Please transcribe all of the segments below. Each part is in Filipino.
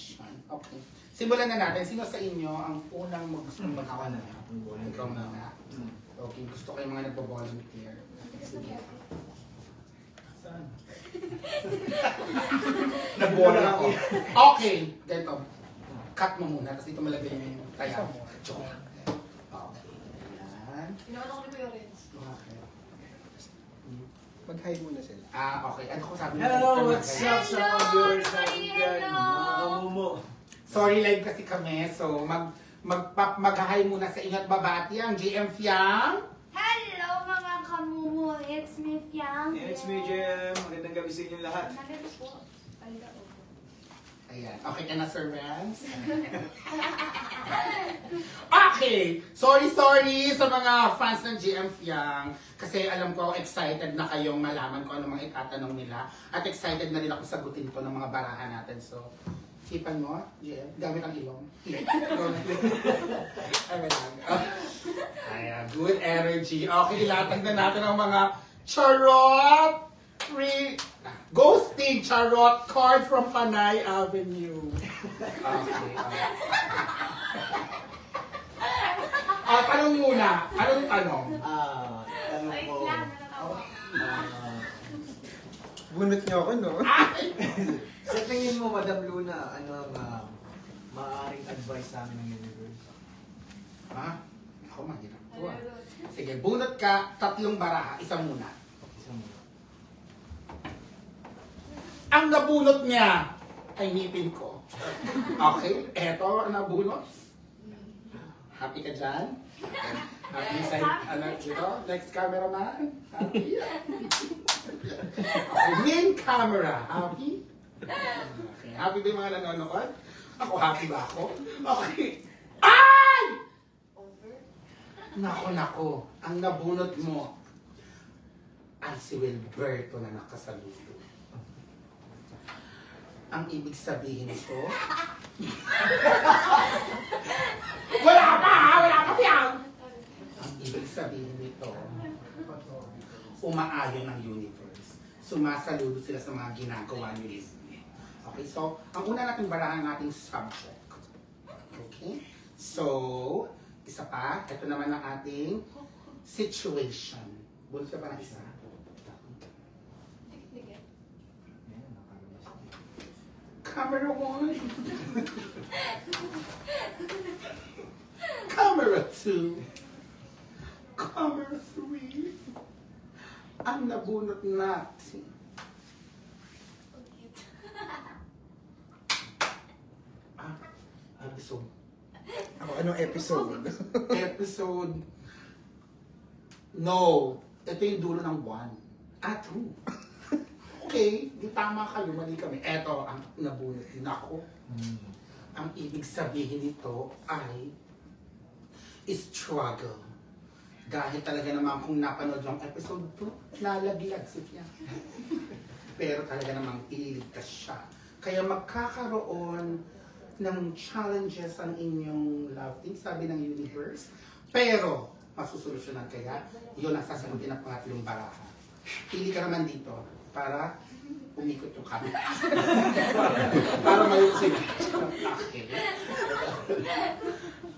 question. Okay. Simulan na natin. Sino sa inyo ang unang mag-awa na? Ikaw na nga. Okay, gusto ko yung mga nagpo-volunteer. Saan? Nag-bola ako. Okay, ganito. Cut mo muna, tapos dito malagay yung tayo. Joke. Okay. Yan. Pinawan ako ni Kuya Renz. Okay. Mag-hide muna sila. Okay. Ano ko sabi? Hello, what's up sa mga viewers natin dyan? Hello! Mga kamumo. Sorry, live kasi kami. So, mag-hi muna sa inyo at babati ang GM Fiang. Hello mga kamumo! It's me, Fiang. It's me, JM. Magandang gabi sa inyo lahat. Magandang po. Ayan. Okay ka na, Sir Rance? Okay! Sorry sa mga fans ng GM Fiang. Kasi alam ko, excited na kayong malaman ko ano mga itatanong nila. At excited na rin ako sagutin ko ng mga barahan natin. So, sipan mo, GM. Gamit ang ilong. Ayan. Good energy. Okay, ilatag na natin ang mga charot! Ghosting charot card from Panay Avenue. Okay. Tanong muna. Anong tanong? Tanong Ay, ko. lang. Natawa. Bunot niyo ako, no? Sa tingin mo, Madam Luna, ano ang maaaring advice sa amin ng universe? Ha? Ako mahirap to ah. Sige, bunot ka, 3 baraha, isa muna. Isa mo. Ang nabunot niya ay ngipin ko. Okay, eto ang nabunot. Happy ka dyan? Happy side, dito? Next cameraman? Happy? Okay, main camera. Happy? Okay, happy ba yung mga nanonood? Ako, happy ba ako? Okay. Ay! Nako. Ang nabunot mo ay si Wilberto na nakasaludo. Ang ibig sabihin nito, wala pa Fiang! Ang ibig sabihin nito, umaayon ang universe. Sumasaludo sila sa mga ginagawa ni Disney. Okay, so, ang una nating barahan nating subject. Okay? So, isa pa, ito naman ang ating situation. Bunod ka pa ng isa. Camera 1. Camera 2. Camera 3. Ang nabunot natin. Episode. Anong episode? Episode. No. Ito yung dulo ng 1. 2. Okay, di tama kayo, mali kami. Eto ang nabunot din ako. Ang ibig sabihin nito ay struggle. Dahil talaga naman kung napanood yung episode 2, nalaglag si Fiang. Pero talaga namang ililigtas siya. Kaya magkakaroon ng challenges ang inyong love team, sabi ng universe. Pero, masusolusyonan kaya, yun ang sasagutin ng pangatlong baraha. Pili ka naman dito para umikot yung camera. Para mayusin. Okay.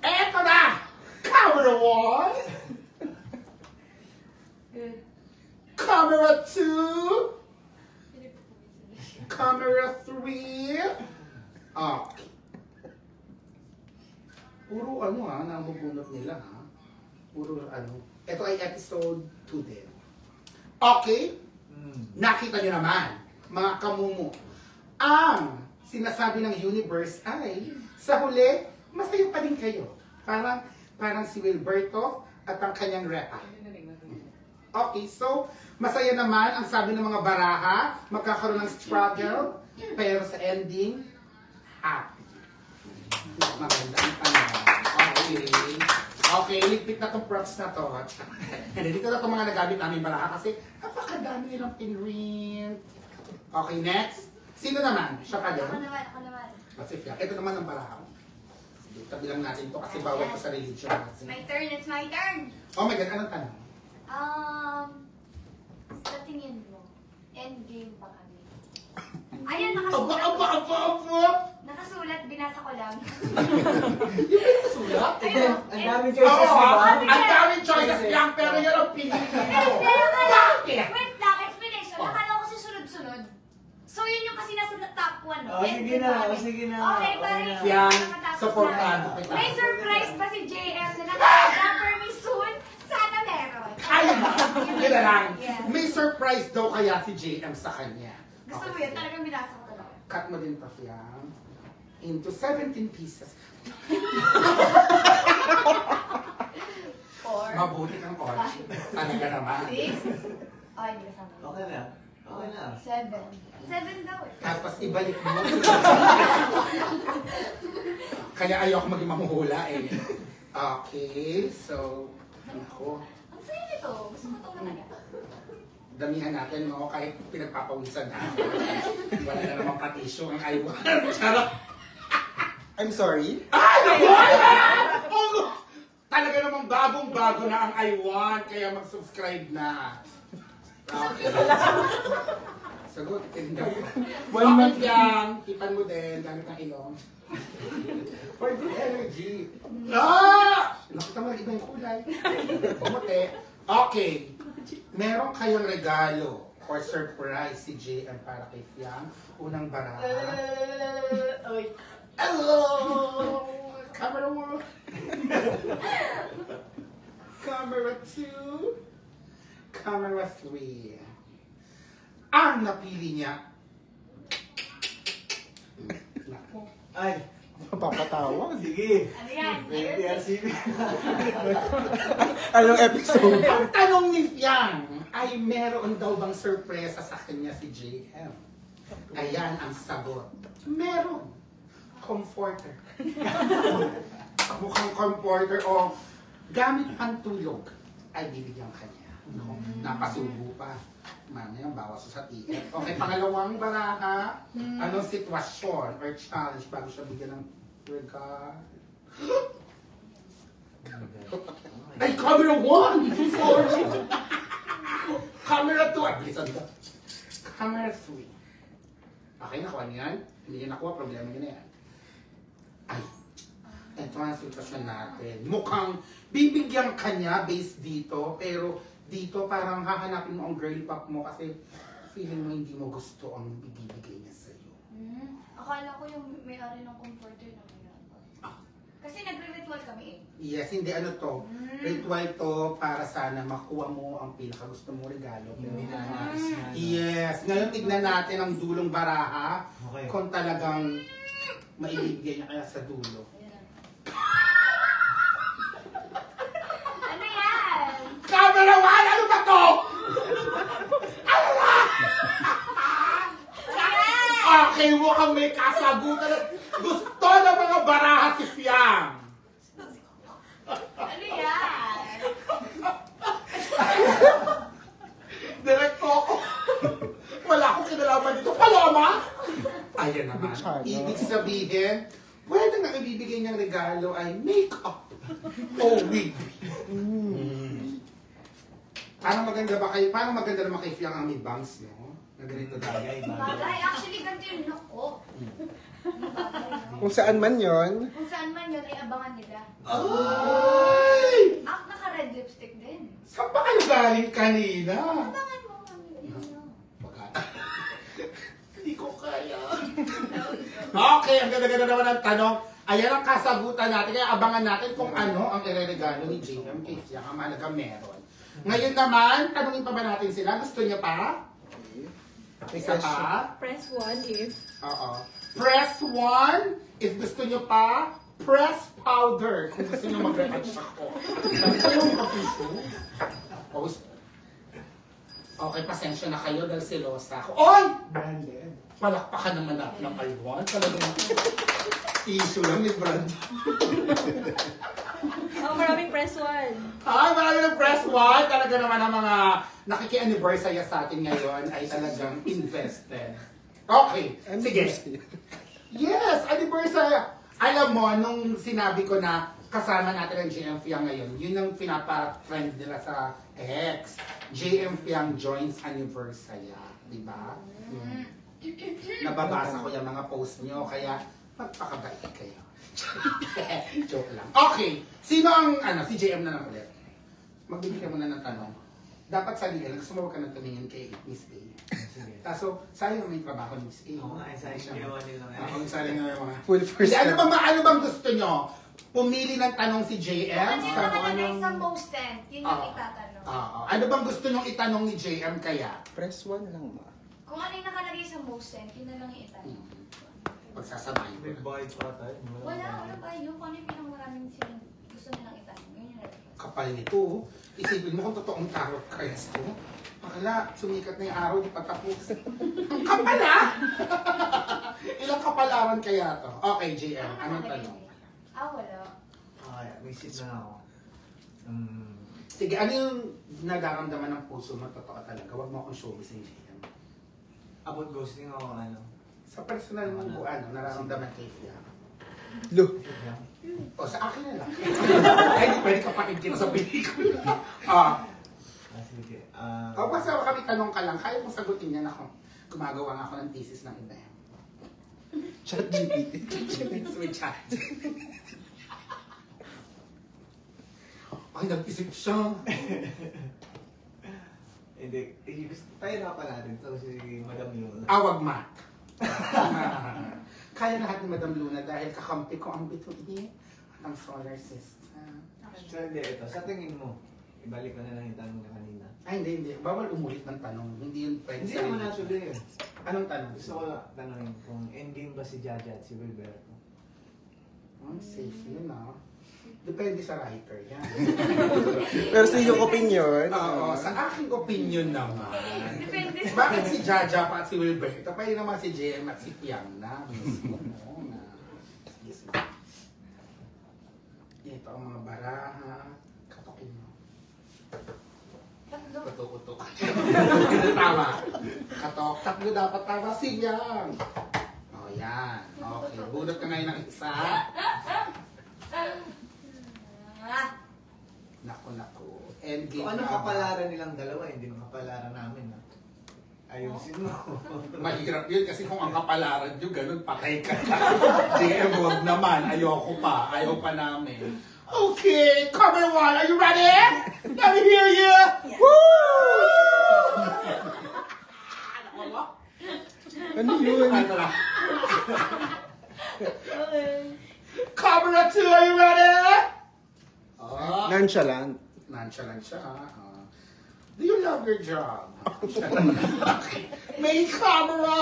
Eto na! Camera 1! Camera 2! Camera 3! Okay. Puro nabubunot nila ha. Puro Ito ay episode 2 din. Okay? Nakita nyo naman, mga kamumo, ang sinasabi ng universe ay, sa huli, masaya pa din kayo. Parang si Wilberto at ang kanyang repa. Okay, so, masaya naman ang sabi ng mga baraha, magkakaroon ng struggle, pero sa ending, happy. Maganda ang tanong. Okay. Okay, ligpit na itong props na to. Dito na itong mga nagamit namin baraha kasi napakadami nilang pinrint. Okay, next. Sino naman? Siya pa din? Ako naman. Kasi Fiang. Ito naman ang baraha. Sige, tabi lang natin ito kasi bawal pa sa religion. It's my turn. Oh my God, anong tanong? Sa tingin mo, endgame pa kami. Ayan, Aba! nakasulat lang. Sulat? Ang daming choices, Oo, di ba? ang daming choices lang, pero yun ang pinili ko. Bakit? Wait lang, explanation. Nakala ko kasi sunod-sunod. So yun yung kasi nasa top 1. Oh, sige na, sige na. Okay, Okay parang na. Yan, matapos supportado na. kita. May surprise pa si JM na nakaka-for me soon. Sana meron. Ay, yun na lang. Yes. May surprise daw kaya si JM sa kanya. Gusto mo yun? Talagang binasa ko talaga. Cut mo din pa, Fiang. Into 17 pieces. 4, Mabuti kang orange. Talaga naman. 6, ay, hindi kasama. Okay na. Okay na. 7. 7 daw eh. Tapos ibalik mo. Kaya ayoko maging mamuhula eh. Okay, so, ako, Ang saya nito. Gusto ko itong talaga. damihan natin, no? Kahit pinagpapawisan natin. Wala na namang patisyo ang iwan. Charot! I'm sorry. Ay, naku! Oh, talaga namang bagong-bago na ang iwan, kaya mag-subscribe na. Okay. Sagot, tindaw. One month Yang, tipan mo din, gamit ng ilong. For the energy. Ah! Nakita mo iba yung kulay. Pumote. Okay. Meron kayong regalo or surprise si JM para kay Fiang. Unang baraha. Oy. Hello! Camera 1. Camera 2. Camera 3. Ang napili niya. Nako. Ay, Mapapatawa. sige. Ano yan? PRCB. Anong episode? Ang tanong ni Fiang ay meron daw bang sorpresa sa kanya si JM? Ayan ang sagot. Meron. Comforter. Mukhang comforter o gamit pantulog ay bibigyan kanya. No? Napasubo pa. Mamaya bawas sa TF. Okay, pangalawang baraha. Anong sitwasyon or challenge bago siya bigyan ng regard? Ay, camera 1! Sorry! Camera 2! Ay, bilisan ko. Camera 3. Okay, nakuha niyan. Hindi niya nakuha, problema niya na yan. Ay, ito ang sitwasyon natin. Mukhang bibigyan ka niya based dito, pero dito parang hahanapin mo ang girly pop mo kasi feeling mo hindi mo gusto ang ibibigay niya sa'yo. Akala ko yung may-ari ng comforter na may Kasi nagre-ritual kami eh. Yes, hindi ano to. Ritual to para sana makuha mo ang pinakagusto mo regalo. Hindi na Pero, nais na. yes, ngayon tignan natin ang dulong baraha Okay. kung talagang maibibigay niya kaya sa dulo. Ayan. Ano yan? Camera 1! Ano ba to? Okay, mukhang may kasagutan at gusto ng mga baraha si Fiang. Ano yan? Direct ko ako. Wala akong kinalaman dito. Paloma! Ayan naman. Bichano. Ibig sabihin, pwede na ibibigay niyang regalo ay make-up o wig. Parang maganda ba kayo? Parang maganda naman kay Fiang ang may bangs, no? Na ganito dahil. Bagay, actually ganito yung look ko. Bagay, no? Kung saan man yon. Kung saan man yun ay abangan nila. Ay! Naka-red lipstick din. Saan ba kayo galing kanina? Abangan mo kami. Hindi ko kaya. Okay, ang ganda-ganda naman ang tanong. Ayan ang kasagutan natin. Kaya abangan natin kung ano ang ireregalo ni JM kay Fiang. Ang mahalaga meron. Ngayon naman, tanungin pa ba natin sila? Gusto niya pa? Isa pa? Press 1 if Oo. Press 1 if gusto niyo pa. Press powder kung gusto niyo mag-retouch ako. Ayaw mo mag-piso? Okay, pasensya na kayo dahil silosa ako. Oy! Branded. Palakpakan naman natin ng Taiwan. Talagang issue lang ni Branded. oh, maraming press 1. Ay, marami ng press 1. Talaga naman ang mga nakiki-anniversary sa atin ngayon ay talagang invested. Okay, sige. Yes, anniversary. Alam mo, nung sinabi ko na kasama natin ang JM Fiang ngayon, yun ang pinapa-trend nila sa X. JM Fiang joins anniversary. Diba? Nababasa ko yung mga post nyo, kaya Magpakabait kayo. Joke lang. Okay. Sino ang, si JM na lang ulit. Magbibigyan mo na ng tanong. Dapat sa liel, gusto mo ka nang tumingin kay Miss A. Sige. Kaso, sayang may trabaho ni Miss A. Oo nga, isa yung ginawa nila ngayon. Ako, sayang nga yung mga... Full first. Ano bang gusto nyo? Pumili ng tanong si JM? Ano yung nakalagay anong- sa most sent? Yun yung itatanong. Ano bang gusto nyong itanong ni JM kaya? Press 1 lang ba? Kung ano yung nakalagay sa most sent, yun na lang yung itanong. Pagsasamahin ko May na. bayad pa tayo. Wala ba yun? Kung ano yung pinakamaraming silang gusto nilang itanong. Yun yung nalagay. Kapal nito. Isipin mo kung totoong tarot cards ko. Bakla, sumikat na yung araw, di pa tapos. Ang kapal ah! Ilang kapalaran kaya to? Okay, JM, anong tanong? Wala. May seat na ako. Sige, ano yung nararamdaman ng puso mo? Totoo talaga. Huwag mo akong showbiz ni JM. About ghosting ako, Sa personal mong nararamdaman kay Fia. Lo. O, sa akin na lang. Ay, di pwede ka pakinggan sa pelikula. Sige. Basta kami tanong ka lang, kaya mong sagutin yan ako. Gumagawa nga ako ng thesis ng iba. Chat GPT. Sweet chat. Ay, nag-isip siya. Hindi. Tayo na pala natin. So, si Madam Luna. Awag Mac. Kaya lahat ni Madam Luna dahil kakampi ko ang bituin at ang solar system. So, hindi. Ito. Sa tingin mo, ibalik ko na lang yung tanong na kanina. Ay, hindi. Bawal umulit ng tanong. Hindi yun pwede Hindi sa naman religion. natuloy yun. Anong tanong? Gusto ko tanongin kung endgame ba si Jaja at si Wilberto? Safe yun Depende sa writer yan. Pero sa iyong opinion, Oo, sa aking opinion naman. Depende sa... Bakit si Jaja pa at si Wilberto? Pa yun naman si JM at si Piang na. Mismo mo na. Yes. Ito ang mga baraha. Katokin mo. Tatlo. Utok-utok. Tama. Katok. Tatlo dapat tama si Piang. O yan. Okay. Bunot ka ngayon ng isa. Naku. Endgame. Kung anong kapalaran nilang dalawa, hindi mo kapalaran namin. Ayusin mo. Mahirap yun kasi kung ang kapalaran nyo, ganun, patay ka na. JM, huwag naman. Ayoko pa. Ayaw pa namin. Okay, cover one. Are you ready? Let me hear you. Woo! ano yun? Ano lang? Okay. Cover two. Are you ready? Nonchalant. Nonchalant siya. Do you love your job? May camera!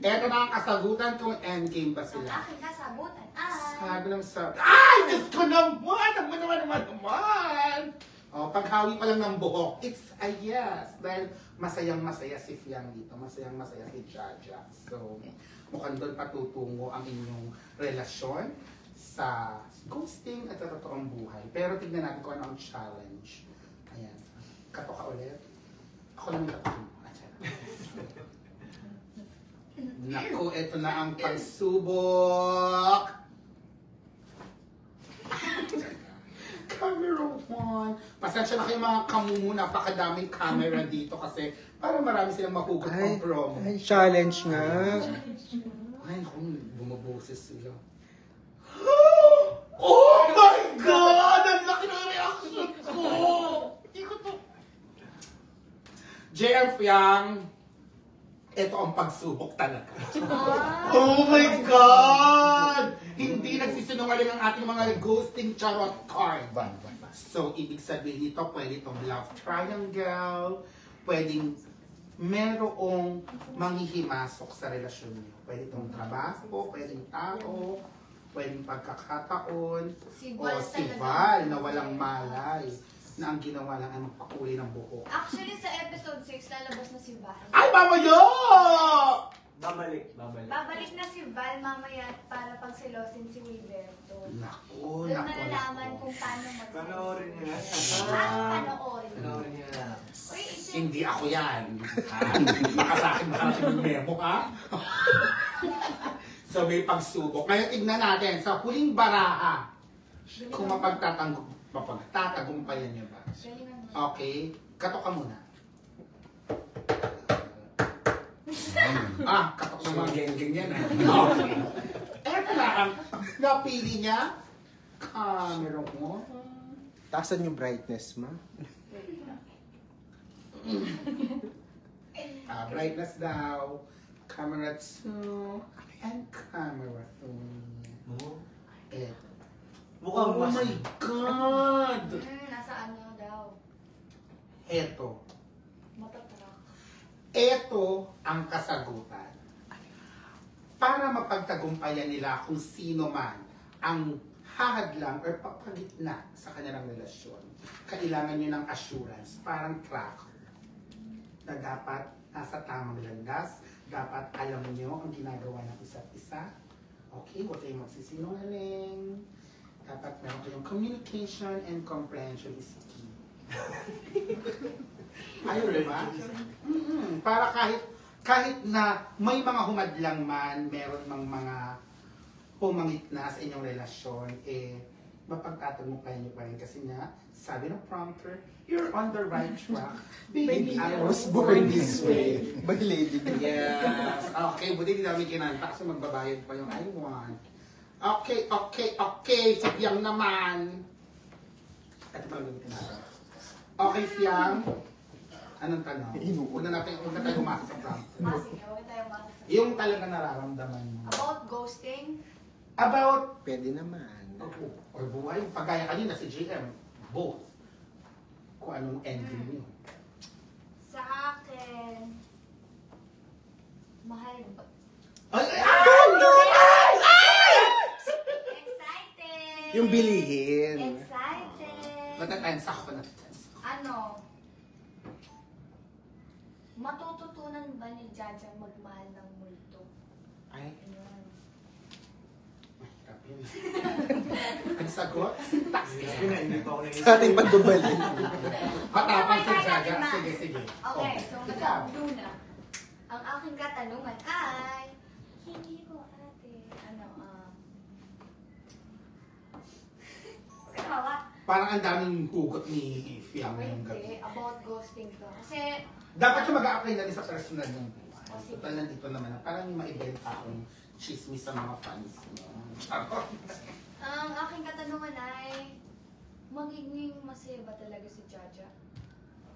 Eto na ang kasagutan kung endgame ba Ang sila. aking kasabutan ay... Sabi ng ay! Diyos ko naman! Naman! Paghawi pa lang ng buhok, it's a yes. Dahil masayang-masaya si Fiang dito. Masayang-masaya si Jaja. So, mukhang doon patutungo ang inyong relasyon sa ghosting at sa totoong buhay. Pero tignan natin kung ano ang challenge. Ayan. Kato ka ulit. Ako lang yung kato mo. Naku, eto na ang pagsubok. Camera 1. Pasensya na kayo mga kamumu, napakadaming camera dito kasi para marami silang mahugot pang promo. Ay, challenge nga. Ay, naku, bumaboses sila. Oh my God! Ang laki ng reaction ko! Hindi ko to... JM Fiang, ito ang pagsubok talaga. Oh my God! Hindi nagsisinungaling ang ating mga ghosting charot card. So, ibig sabihin nito, pwede itong love triangle, pwedeng merong manghihimasok sa relasyon niyo. Pwede itong trabaho, pwedeng tao, pwedeng pagkakataon, Si o Val si talaga. Val na walang malay, na ang ginawa lang ay magpakulay ng buhok. Actually, sa episode 6, lalabas na si Val. Ay, mamayo! Babalik. Babalik na si Val mamaya para pagsilosin si Wilberto. Naku, Doon naku, malalaman naku. kung paano mag- Panoorin niyo na. Panoorin. Panoorin niyo na. Uy, isip. Hindi ako yan. Ha? Baka sa akin baka yung memo, ha? So may pagsubok. Ngayon tignan natin sa huling baraha. Kung mapagtatagumpayan niyo ba? Galingan mo. Okay, katok ka muna. Katok ng mga geng-geng yan. Okay. na ang napili niya. Camera mo. Taasan yung brightness mo. Brightness daw. Camera 2. And camera 3. Oh. Oh Mukhang mas... my God! Nasa ano daw? Eto. Matatrack. Ito ang kasagutan. Para mapagtagumpayan nila kung sino man ang hahadlang or papagitna sa kanilang relasyon, kailangan nyo ng assurance, parang tracker, na dapat nasa tamang landas, dapat alam nyo ang ginagawa ng isa't isa. Okay, huwag kayong magsisinungaling. Dapat meron kayong communication and comprehension is key. Ayun, diba? Para kahit na may mga humadlang man, meron mang mga pumangitna sa inyong relasyon, mapagtatagumpayan niyo pa rin kasi nga, sabi ng prompter, you're on the right track. Baby, I was born this way. By Lady Gaga. Yes. Okay, buti di namin kinanta kasi magbabayad pa yung I want. Okay. Si Fiang naman. Ito pala gamitin natin. Okay, Fiang. Anong tanong? Huwag na tayo umasa sa prompter. Sige, huwag tayo makasama. Yung talaga nararamdaman mo. About ghosting, About Pwede naman. or buhay. Pagkaya kanina si JM, both. Kung anong ending niyo. sa akin, mahal ba? Excited! Yung bilihin. Excited! Natatensa ako. Ano? Matututunan ba ni Jaja magmahal ng multo? Ay, Ayun. mahirap yun. Ang sagot? Hindi na, hindi pa ako naisip. Sa ating pagbabalin. Matapang si Sabay tayo Jaja. natin, Ma. Sige. Okay, so Ikaw. Luna. Ang aking katanungan ay, hindi ko ate, Kawa. Parang ang daming hugot ni Fiang ngayong Hindi, gabi. about ghosting to. Kasi, Dapat yung mag-a-apply na rin sa personal ng buhay. Oh, sige. Total nandito naman. Parang yung maibenta akong chismis sa mga fans mo. Charot. ang aking katanungan ay, magiging masaya ba talaga si Jaja?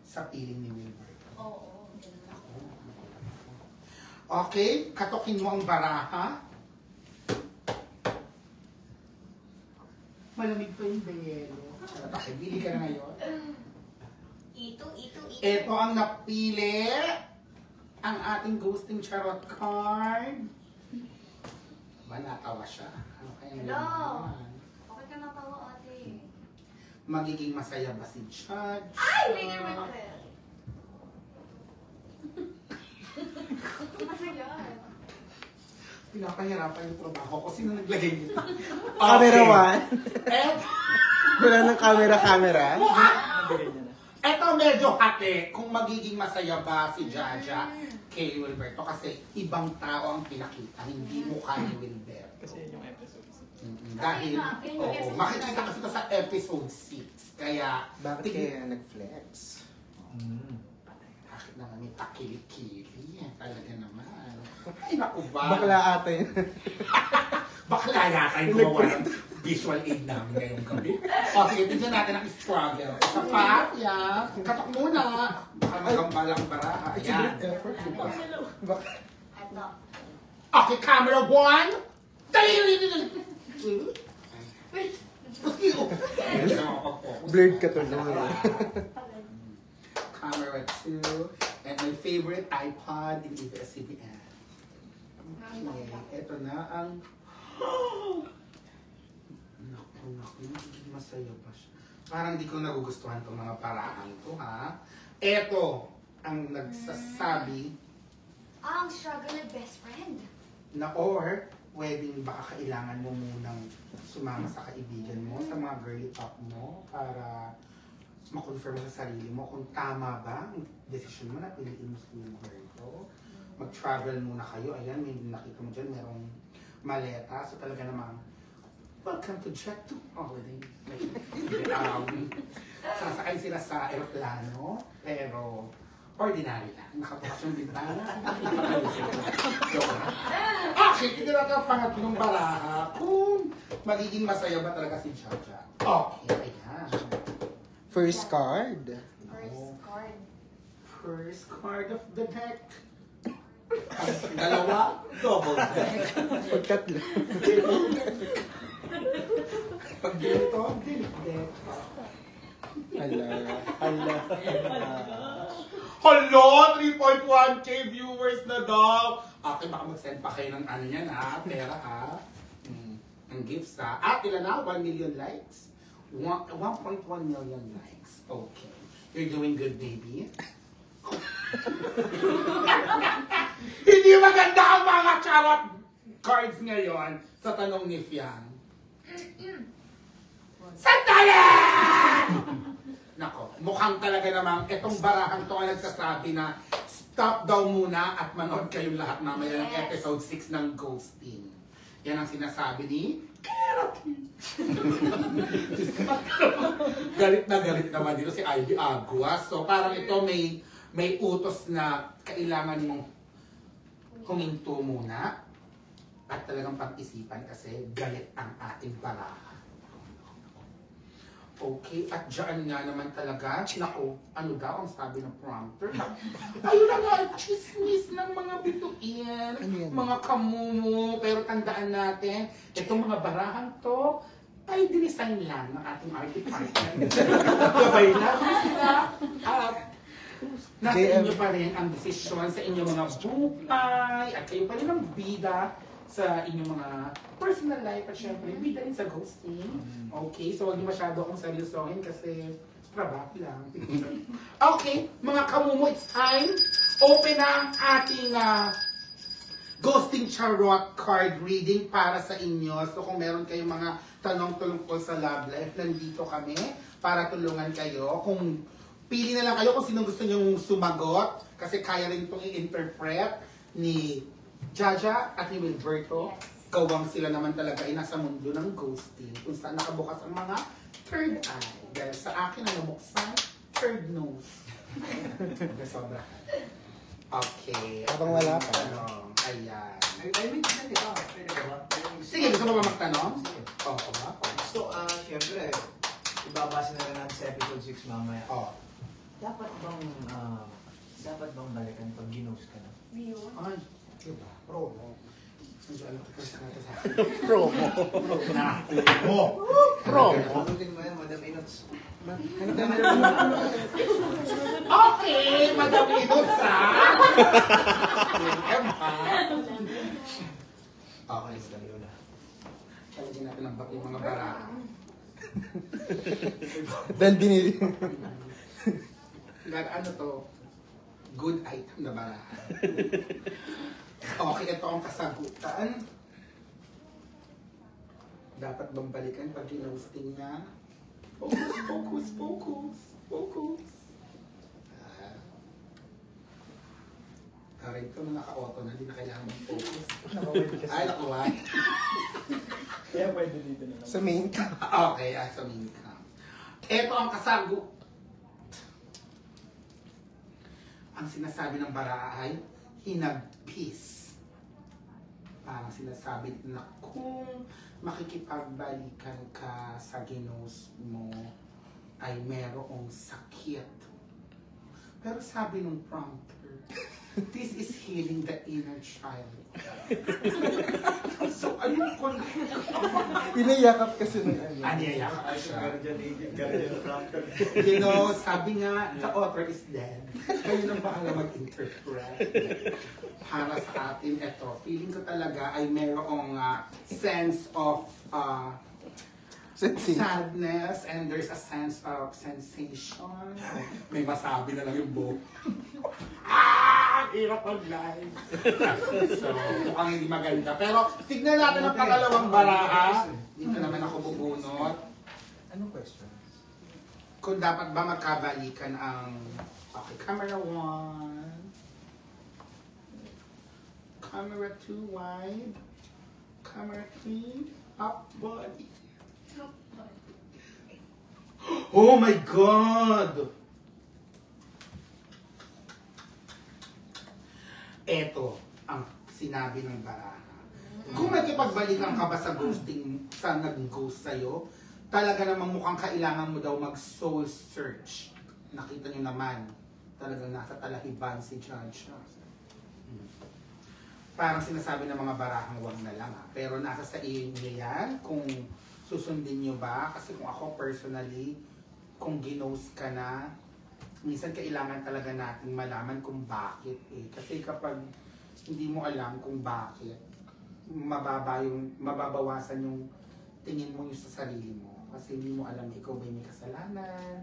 Sa piling ni Wilbur. Oo, ganun ako. Okay, katokin mo ang baraha. Malamig pa yung belo. Okay, bili ka na ngayon. Ito. Ito ang napili. Ang ating ghosting charot card. Ba, natawa siya. Ano kaya Hello. naman? Bakit ka natawa ate? Magiging masaya ba si Judge? Ay! Winner winner! Ano yan? Pinapahirapan yung trabaho ko. Sino naglagay nito? Camera one. Eto, Wala ng camera. eto medyo hati kung magiging masaya ba si Jaja kay Wilberto kasi ibang tao ang pinakita, hindi mukha ni Wilberto. Kasi yun yung episode. Dahil, Yun yung episode makikita kasi ito sa episode 6. Kaya, Bakit kaya nag-flex? bakit naman may takili-kili? Talaga naman. Ay, naku ba? Bakla ata yun. Bakla yata yung gumawa ng visual aid namin ngayong gabi. O sige, tignan natin ang struggle. Sa pa, yeah. Katok muna. Baka magambala ang baraha. It's a Ayan. great effort, di ba? Ito. Okay, camera 1. Dali! Wait. Blurred ka tuloy. Camera 2. And my favorite iPod in ABS-CBN. Okay, ito na ang... Naku, masaya pa siya. Parang di ko nagugustuhan itong mga paraan to, ha? Ito ang nagsasabi Ang struggle ng best friend. na or pwedeng baka kailangan mo munang sumama sa kaibigan mo, sa mga girly talk mo para ma-confirm mo sa sarili mo kung tama ba ang decision mo na piliin mo si Wilberto. Mag-travel muna kayo. Ayan, may nakita mo dyan, merong maleta. So talaga namang, welcome to Jet 2 Holiday. Sasakay sila sa aeroplano, pero ordinary lang. Nakabukas yung bintana. Joke lang. Okay, ito na ang pangatlong baraha. Kung magiging masaya ba talaga si Jaja? Okay, ayan. First card. First card. First card of the deck. Dalawa, double deck. Pag tatlo. Pag dito, deck. Ala. Hello! 3.1k viewers na daw! Okay, baka mag-send pa kayo ng ano yan ha, pera ha. Ang gifts ha. At ilan na? 1 million likes? 1.1 million likes. Okay. You're doing good, baby. Hindi maganda ang mga charot cards ngayon sa tanong ni Fiang. Sandali! Nako, mukhang talaga namang itong barahang to ang nagsasabi na stop daw muna at manood kayong lahat mamaya ng episode 6 ng Ghosting. Yan ang sinasabi ni Keratin. Galit na galit naman dito si Ivy Agua. So parang ito may utos na kailangan mong huminto muna at talagang pag-isipan kasi galit ang ating baraha. Okay, at dyan nga naman talaga, nako, ano daw ang sabi ng prompter? Ayun na nga, chismis ng mga bituin, mga kamumu. Pero tandaan natin, itong mga barahan to, ay dinisign lang ng ating art department. Gabay lang sila. At nasa inyo pa rin ang desisyon sa inyong mga buhay, at kayo pa rin ang bida sa inyong mga personal life at syempre bida rin sa ghosting. Okay, so huwag niyo masyado akong seryosohin kasi trabaho lang. Okay, mga kamumo, it's time. Open na ang ating ghosting charot card reading para sa inyo. So kung meron kayong mga tanong tungkol sa love life, nandito kami para tulungan kayo. Kung pili na lang kayo kung sino gusto nyong sumagot kasi kaya rin itong i-interpret ni Jaja at ni Wilberto. Yes. Kawang sila naman talaga ay nasa mundo ng ghosting kung saan nakabukas ang mga third eye. Dahil sa akin ang nabuksan, third nose. Sobra. Okay. Habang wala pa. Ano, ayan. Ay, may tignan ito. Pwede ba? Sige, gusto mo ba magtanong? Sige. Oo ba? So, syempre, ibabasa na lang natin sa episode 6 mamaya. Oo. Dapat bang balikan pag ginost ka na? Yun. Ay, diba? Promo. Medyo alam ko sa natin sa akin. Promo. Promo. Pagkutin mo yan, Madam Inots. Okay, Madam Inosa. Okay, sige yun na. Talagyan natin ang yung mga bara. Dahil binili. Ano to? Good item na bara. Okay, ito ang kasagutan. Dapat bang balikan pag ginosting na? Focus, focus, focus, focus. Karin ko na naka-auto na, hindi na kailangan mag-focus. Ay, nakuha. Kaya pwede dito na lang. Sa main cam. Okay, sa main cam. Ito ang kasagu. Ang sinasabi ng bara ay hinagpis. Parang sinasabi na kung makikipagbalikan ka sa ginos mo ay merong sakit. Pero sabi nung prompter, this is healing the inner child. So, ayun ko na. Pinayakap kasi ng ano. Aniyayakap ka siya. Guardian prompter. You know, sabi nga, the author is dead. Kayo nang bahala mag-interpret. Para sa atin, ito, feeling ko talaga ay mayroong sense of sadness and there's a sense of sensation. May masabi na lang yung buhok. Hirap mag-live. So, mukhang hindi maganda. Pero, tignan natin ang pangalawang baraha. Dito naman ako bubunot. Anong question? Kung dapat ba magkabalikan ang... Okay, camera 1. Camera 2 wide. Camera 3 up body. Oh my God! Eto ang sinabi ng baraha. Kung nagkipagbalikan ka ba sa ghosting, sa nag-ghost sa'yo, talaga namang mukhang kailangan mo daw mag-soul search. Nakita nyo naman, talagang nasa talahiban si Judge. Parang sinasabi ng mga barahang wag na lang. Pero nasa sa inyo yan kung susundin nyo ba. Kasi kung ako personally, kung ginost ka na, minsan kailangan talaga natin malaman kung bakit eh. Kasi kapag hindi mo alam kung bakit, mababawasan yung tingin mo yung sa sarili mo. Kasi hindi mo alam ikaw ba may kasalanan.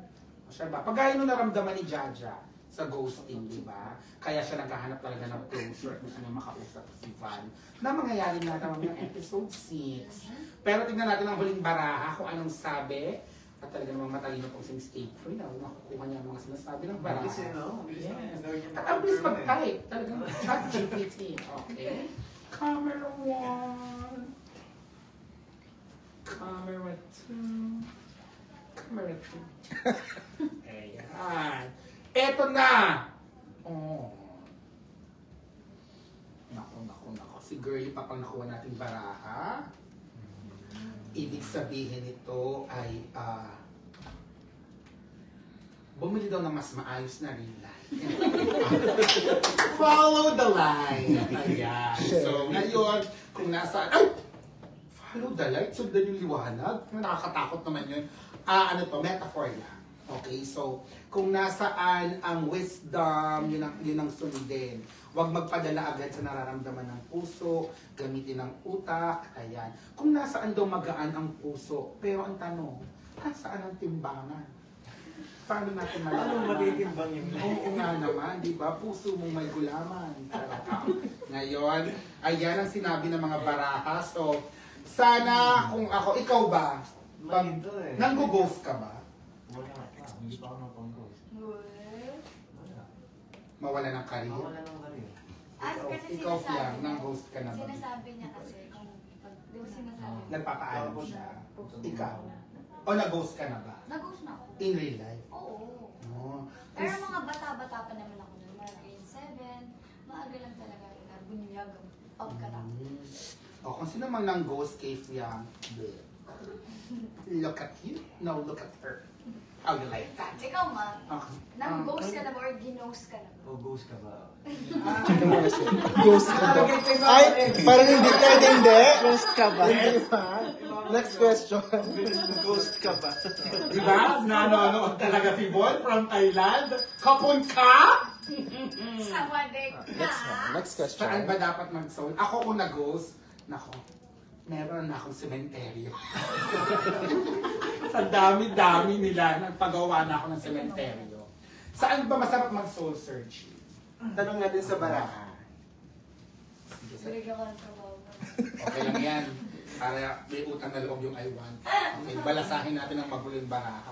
O siya ba? Pagaya nung naramdaman ni Jaja sa ghosting, di ba? Kaya siya naghahanap talaga ng closure. Gusto niya makausap si Van. Na mangyayari na naman yung episode 6. Pero tignan natin ang huling baraha kung anong sabi. At talaga namang matalino pong si Mistake Free na nakukuha niya ang mga sinasabi ng baraha. Kasi no? Yes. At ang bilis mag-type. Talagang chat GPT. Okay. Camera 1. Camera 2. Camera 2. Ayan. Eto na! Oh. Naku. Si Girlie pa pang nakuha natin baraha. Ibig sabihin nito ay bumili daw ng mas maayos na ring light. Follow the line. Ayan. So, ngayon, kung nasa... Ay! Follow the light? Sundan yung liwanag? Nakakatakot naman yun. Ano to? Metaphor lang. Okay, so, kung nasaan ang wisdom, yun ang sundin. Huwag magpadala agad sa nararamdaman ng puso, gamitin ang utak, ayan. Kung nasaan daw magaan ang puso, pero ang tanong, nasaan ang timbangan? Paano natin malalaman? Paano matitimbang yun? Oo nga naman, di ba? Puso mong may gulaman. Ngayon, ayan ang sinabi ng mga baraha. So, sana kung ako, ikaw ba? Malito eh. Nanggo-ghost ka ba? Wala ka. Hindi pa ako napang-ghost. Wala. Mawala ng career? Mawala ng karir. Kasi Ikaw sinasabi yan, niya- nang-ghost ka na ba? Sinasabi niya kasi, kung di ba sinasabi? Nagpapaalam siya. Ikaw? O nag-ghost ka na ba? Nag-ghost na ako. In real life? Oo. Oh. Pero mga bata-bata pa naman ako nun. Mga grade 7. Maaga lang talaga bunyag ang pagkatapos. O kung sino mang nang-ghost kay Fiam, look at you, no look at her. How you like that? Ikaw, ma, Okay. nang-ghost ka na ba or ginost ka na ba? O ghost ka ba? Check mo kasi. Ghost ka ba? Ay, parang hindi ka, hindi. Ghost ka ba? Hindi ba? Next question. Ghost ka ba? Diba? Nanonood talaga si Bon from Thailand. Kapon ka? Sawadek ka! Next question. Saan ba dapat mag-soul? Ako kung nag-ghost, nako, meron na akong sementeryo. Sa dami-dami nila, nagpagawa na ako ng sementeryo. Saan ba masarap mag-soul search? Tanong natin sa baraha. Sige, sa- Bigyan ka ng trabaho. Okay lang yan. Para may utang na loob yung I want. Okay, balasahin natin ang magulong baraha.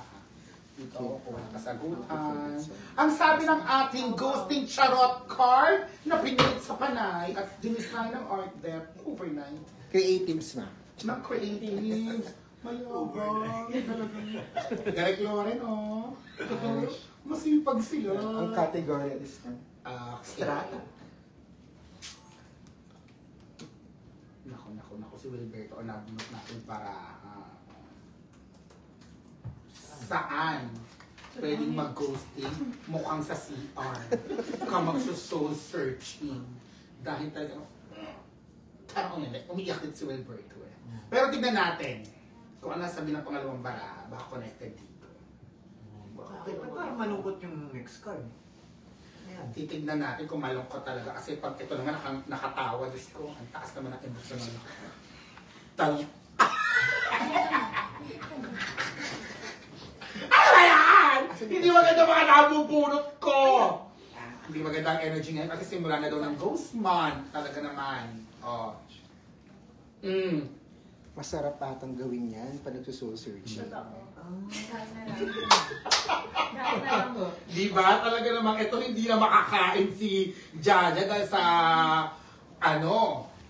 Ito, kung walang kasagutan. Ang sabi ng ating ghosting charot card na pinilit sa panay at dinesign ng art depth overnight. Creatives na. Na creative. Mayabang. Derek Loren, oh. Masipag sila. Ang category is Strata. Naku, si Wilberto, o nabunot natin para saan pwedeng mag-ghosting mukhang sa CR ka magso-soul searching dahil talaga umiyak din si Wilberto eh. Pero tignan natin kung ano sabi ng pangalawang bara, baka connected dito. Bakit parang malungkot yung next card? Ayan. Titignan natin kung malungkot talaga kasi pag ito naman nakatawa, Diyos ko, ang taas naman ang emotional. Ano ba yan? Hindi maganda mga nabubunot ko! Hindi maganda ang energy ngayon kasi simula na daw ng ghost month. Talaga naman. Oh. masarap atang gawin yan pag nagsusoul searching. Di ba? Talaga namang ito hindi na makakain si Jaja dahil sa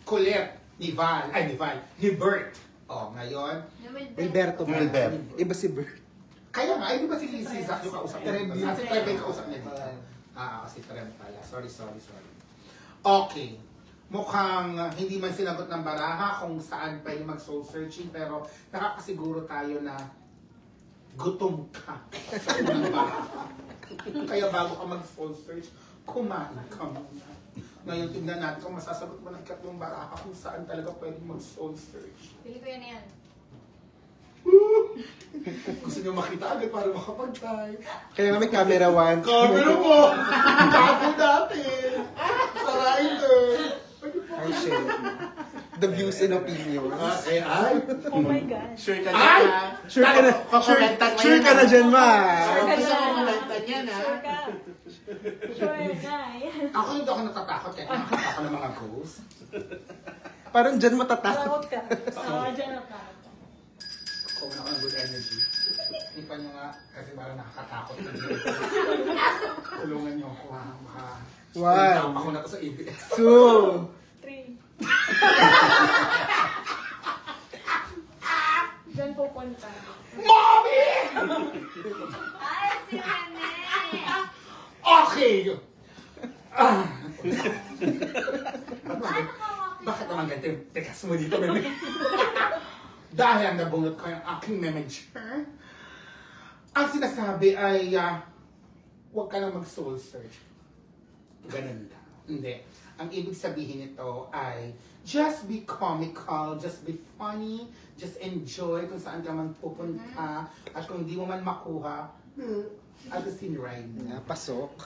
kulit ni Val, ni Bert. Oh, ngayon. Wilberto. Wilber. Iba si Bert. Kaya nga, di ba si Zach yung kausap niya? Si Trevor yung kausap niya dito. Kasi Trevor pala. Sorry. Okay. Mukhang hindi man sinagot ng baraha kung saan pwede mag-soul searching, pero nakakasiguro tayo na gutom ka sa unang baraha. Kaya bago ka mag-soul search, kumain ka muna. Ngayon, tignan natin kung masasagot mo ng ikatlong baraha kung saan talaga pwede mag-soul search. Pili ko yan yan. Gusto niyo makita agad para makapag-type. Kaya nga may camera 1. Camera mo! Bago natin! Sarain doon! Ay, shit. The views and opinions. Ay! Oh my God. Sure ka Ay! na. Sure ka na, sure ka na dyan, ma. Gusto mo kumenta niyan, ha? Sure ka. Sure ka. Ako hindi ako natatakot kahit nakakita ako ng mga ghosts. Parang dyan matatakot. Takot ka. Oo, dyan ako. Kung ako ng good energy. Hindi pa nyo nga, kasi parang nakakatakot. Tulungan nyo ako ha. Baka One. ako na to sa ABS. 2. 3. Dyan pupunta. Mommy! Ay, si Rene! Okay! Ah. Ano ka Bakit naman ganito yung tekas mo dito, meme? Dahil ang nabunot ko yung aking manager, ang sinasabi ay, huwag ka na mag-soul search. Ganun lang. Hindi. Ang ibig sabihin nito ay, just be comical, just be funny, just enjoy kung saan ka man pupunta, at kung di mo man makuha, I'll just ride mo. Pasok.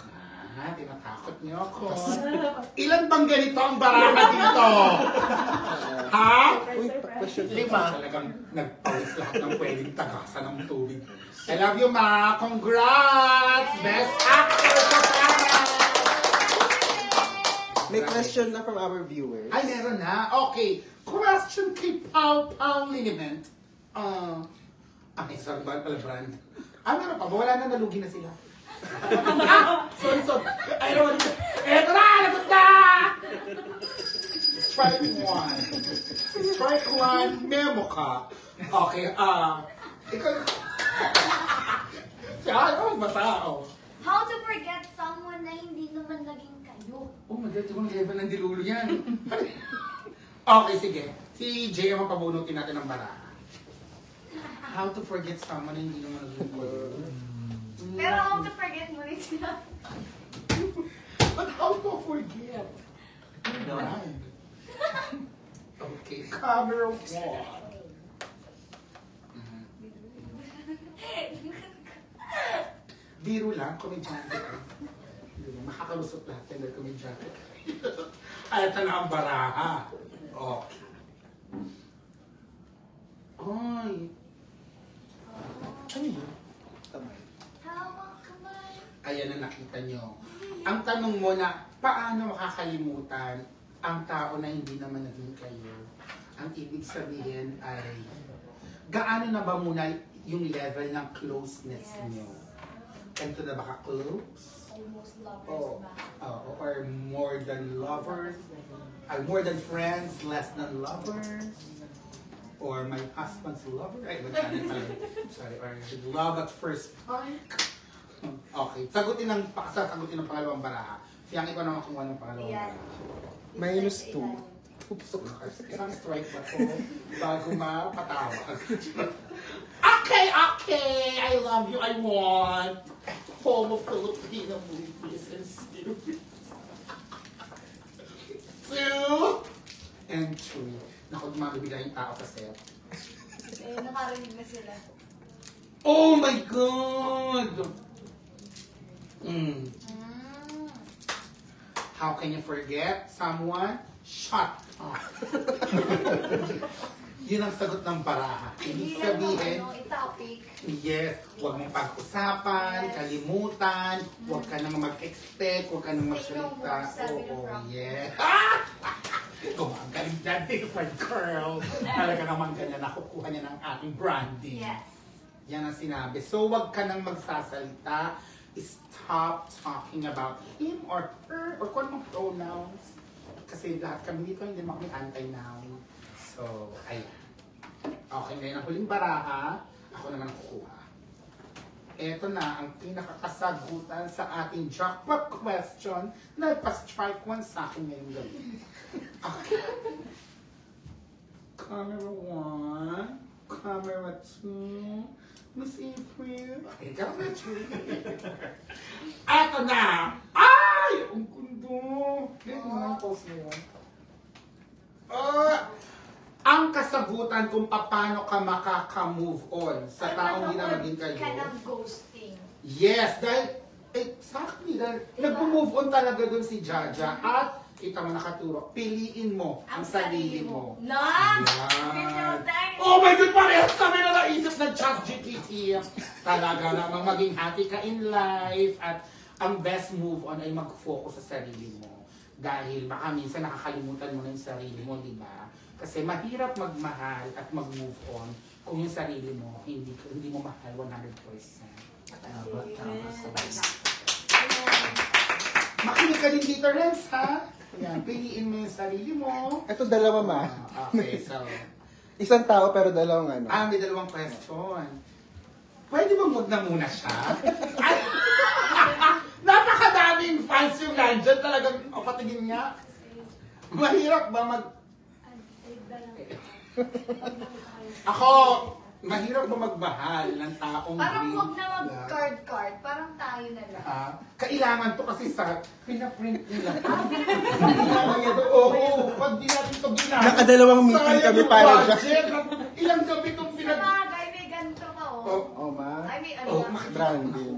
Tinatakot niyo ako. Ilan bang ganito ang baraha dito? Ha? Uy, question 5. Talagang nagpawis lahat ng pwedeng tagasan ng tubig. I love you, ma! Congrats! Best actor sa Canada! May question na from our viewers. Ay, meron na. Okay. Question kay Pau Pau Liniment. Sorry, ba pala brand? Meron pa. Wala na, nalugi na sila. Sorry. I don't want to. Eto na! Lagot na! Strike one. Memo ka. Okay, ikaw. Siya, ikaw magbasa, How to forget someone na hindi naman naging kayo? Oh my God, yung level ng dilulo yan. Okay, sige. Si JM ang pabunutin natin ng baraha. How to forget someone na hindi naman naging Pero how to forget mo rin sila? But how to forget? Right. Okay, camera one. Biro lang, komedyante ka. Makakalusot lahat yan dahil komedyante ka. Ay, ito na ang baraha. Okay. Ay. Ano yun? Hawak kamay. Ayan na nakita nyo. Ang tanong mo na, paano makakalimutan ang tao na hindi naman naging kayo? Ang ibig sabihin ay, gaano na ba muna yung level ng closeness nyo? Ganito na ba ka-close? Almost lovers Oh. ba? Or more than lovers? More than friends, less than lovers? Or my husband's lover? Ay, sorry. Or love at first time? Okay. Sagutin ng pangalawang baraha. Siyang ikaw naman kung anong pangalawang Yan. baraha. -2. Isang strike ba ko bago mapatawag? Okay! I love you. I want former Filipino movies and series. 2 and 3. Naku, dumabibigay yung tao kasi. Nakarinig na sila. Oh my God! How can you forget someone? Shut up. Yun ang sagot ng baraha. Ibig Hindi sabihin, lang i-topic. yes, huwag mong pag-usapan, Yes. kalimutan, huwag ka nang mag-expect, huwag ka nang Say no magsalita. more, sabi ni Oo, Frank. yes. Gumagaling dyan, this my girl. Talaga naman ganyan, nakukuha niya ng ating branding. Yes. Yan ang sinabi. So, wag ka nang magsasalita. Stop talking about him or her or kung anong pronouns. Kasi lahat kami dito hindi naman kami anti-noun. So, ayan. Okay, ngayon ang huling baraha. Ako naman ang kukuha. eto na ang pinakakasagutan sa ating jackpot question na pa-strike one sa akin ngayong gabi. Okay. Camera 1, camera 2, Miss April. Okay, camera 2. Eto na! Ay! Ang kundo! Ganyan mo ang post mo yun. Ang kasagutan kung paano ka makaka-move on sa taong hindi na maging kayo. Ka ng ghosting. Yes, dahil, exactly, dahil nag-move on talaga dun si Jaja at kita mo nakaturo, piliin mo ang sarili mo. No! Yan. Oh my God, parehas kami na naisip ng ChatGPT. Talaga namang maging happy ka in life at ang best move on ay mag-focus sa sarili mo. Dahil baka minsan nakakalimutan mo na yung sarili mo, di ba? Kasi mahirap magmahal at mag-move on kung yung sarili mo hindi mo mahal 100%. Makinig ka din dito, Renz, ha? Yan, piliin mo yung sarili mo. Ito dalawa ma. Okay, so... Isang tao pero dalawang ano. may dalawang question. Pwede bang wag na muna siya? Ay, napakadaming fans yung nandyan. Talagang, patingin nga. Mahirap ba Ako, mahirap ba magmahal ng taong Parang green? huwag na mag-card. Parang tayo na lang. Kailangan to kasi sa pinaprint nila. Kailangan ito. Oo, pag di natin ito ginagawa. Nakadalawang meeting kami para dyan. Ilang gabi itong Sa pinag... bagay, may ganito pa, oh. Oh ma. Ay, may Oh, ano. Branding.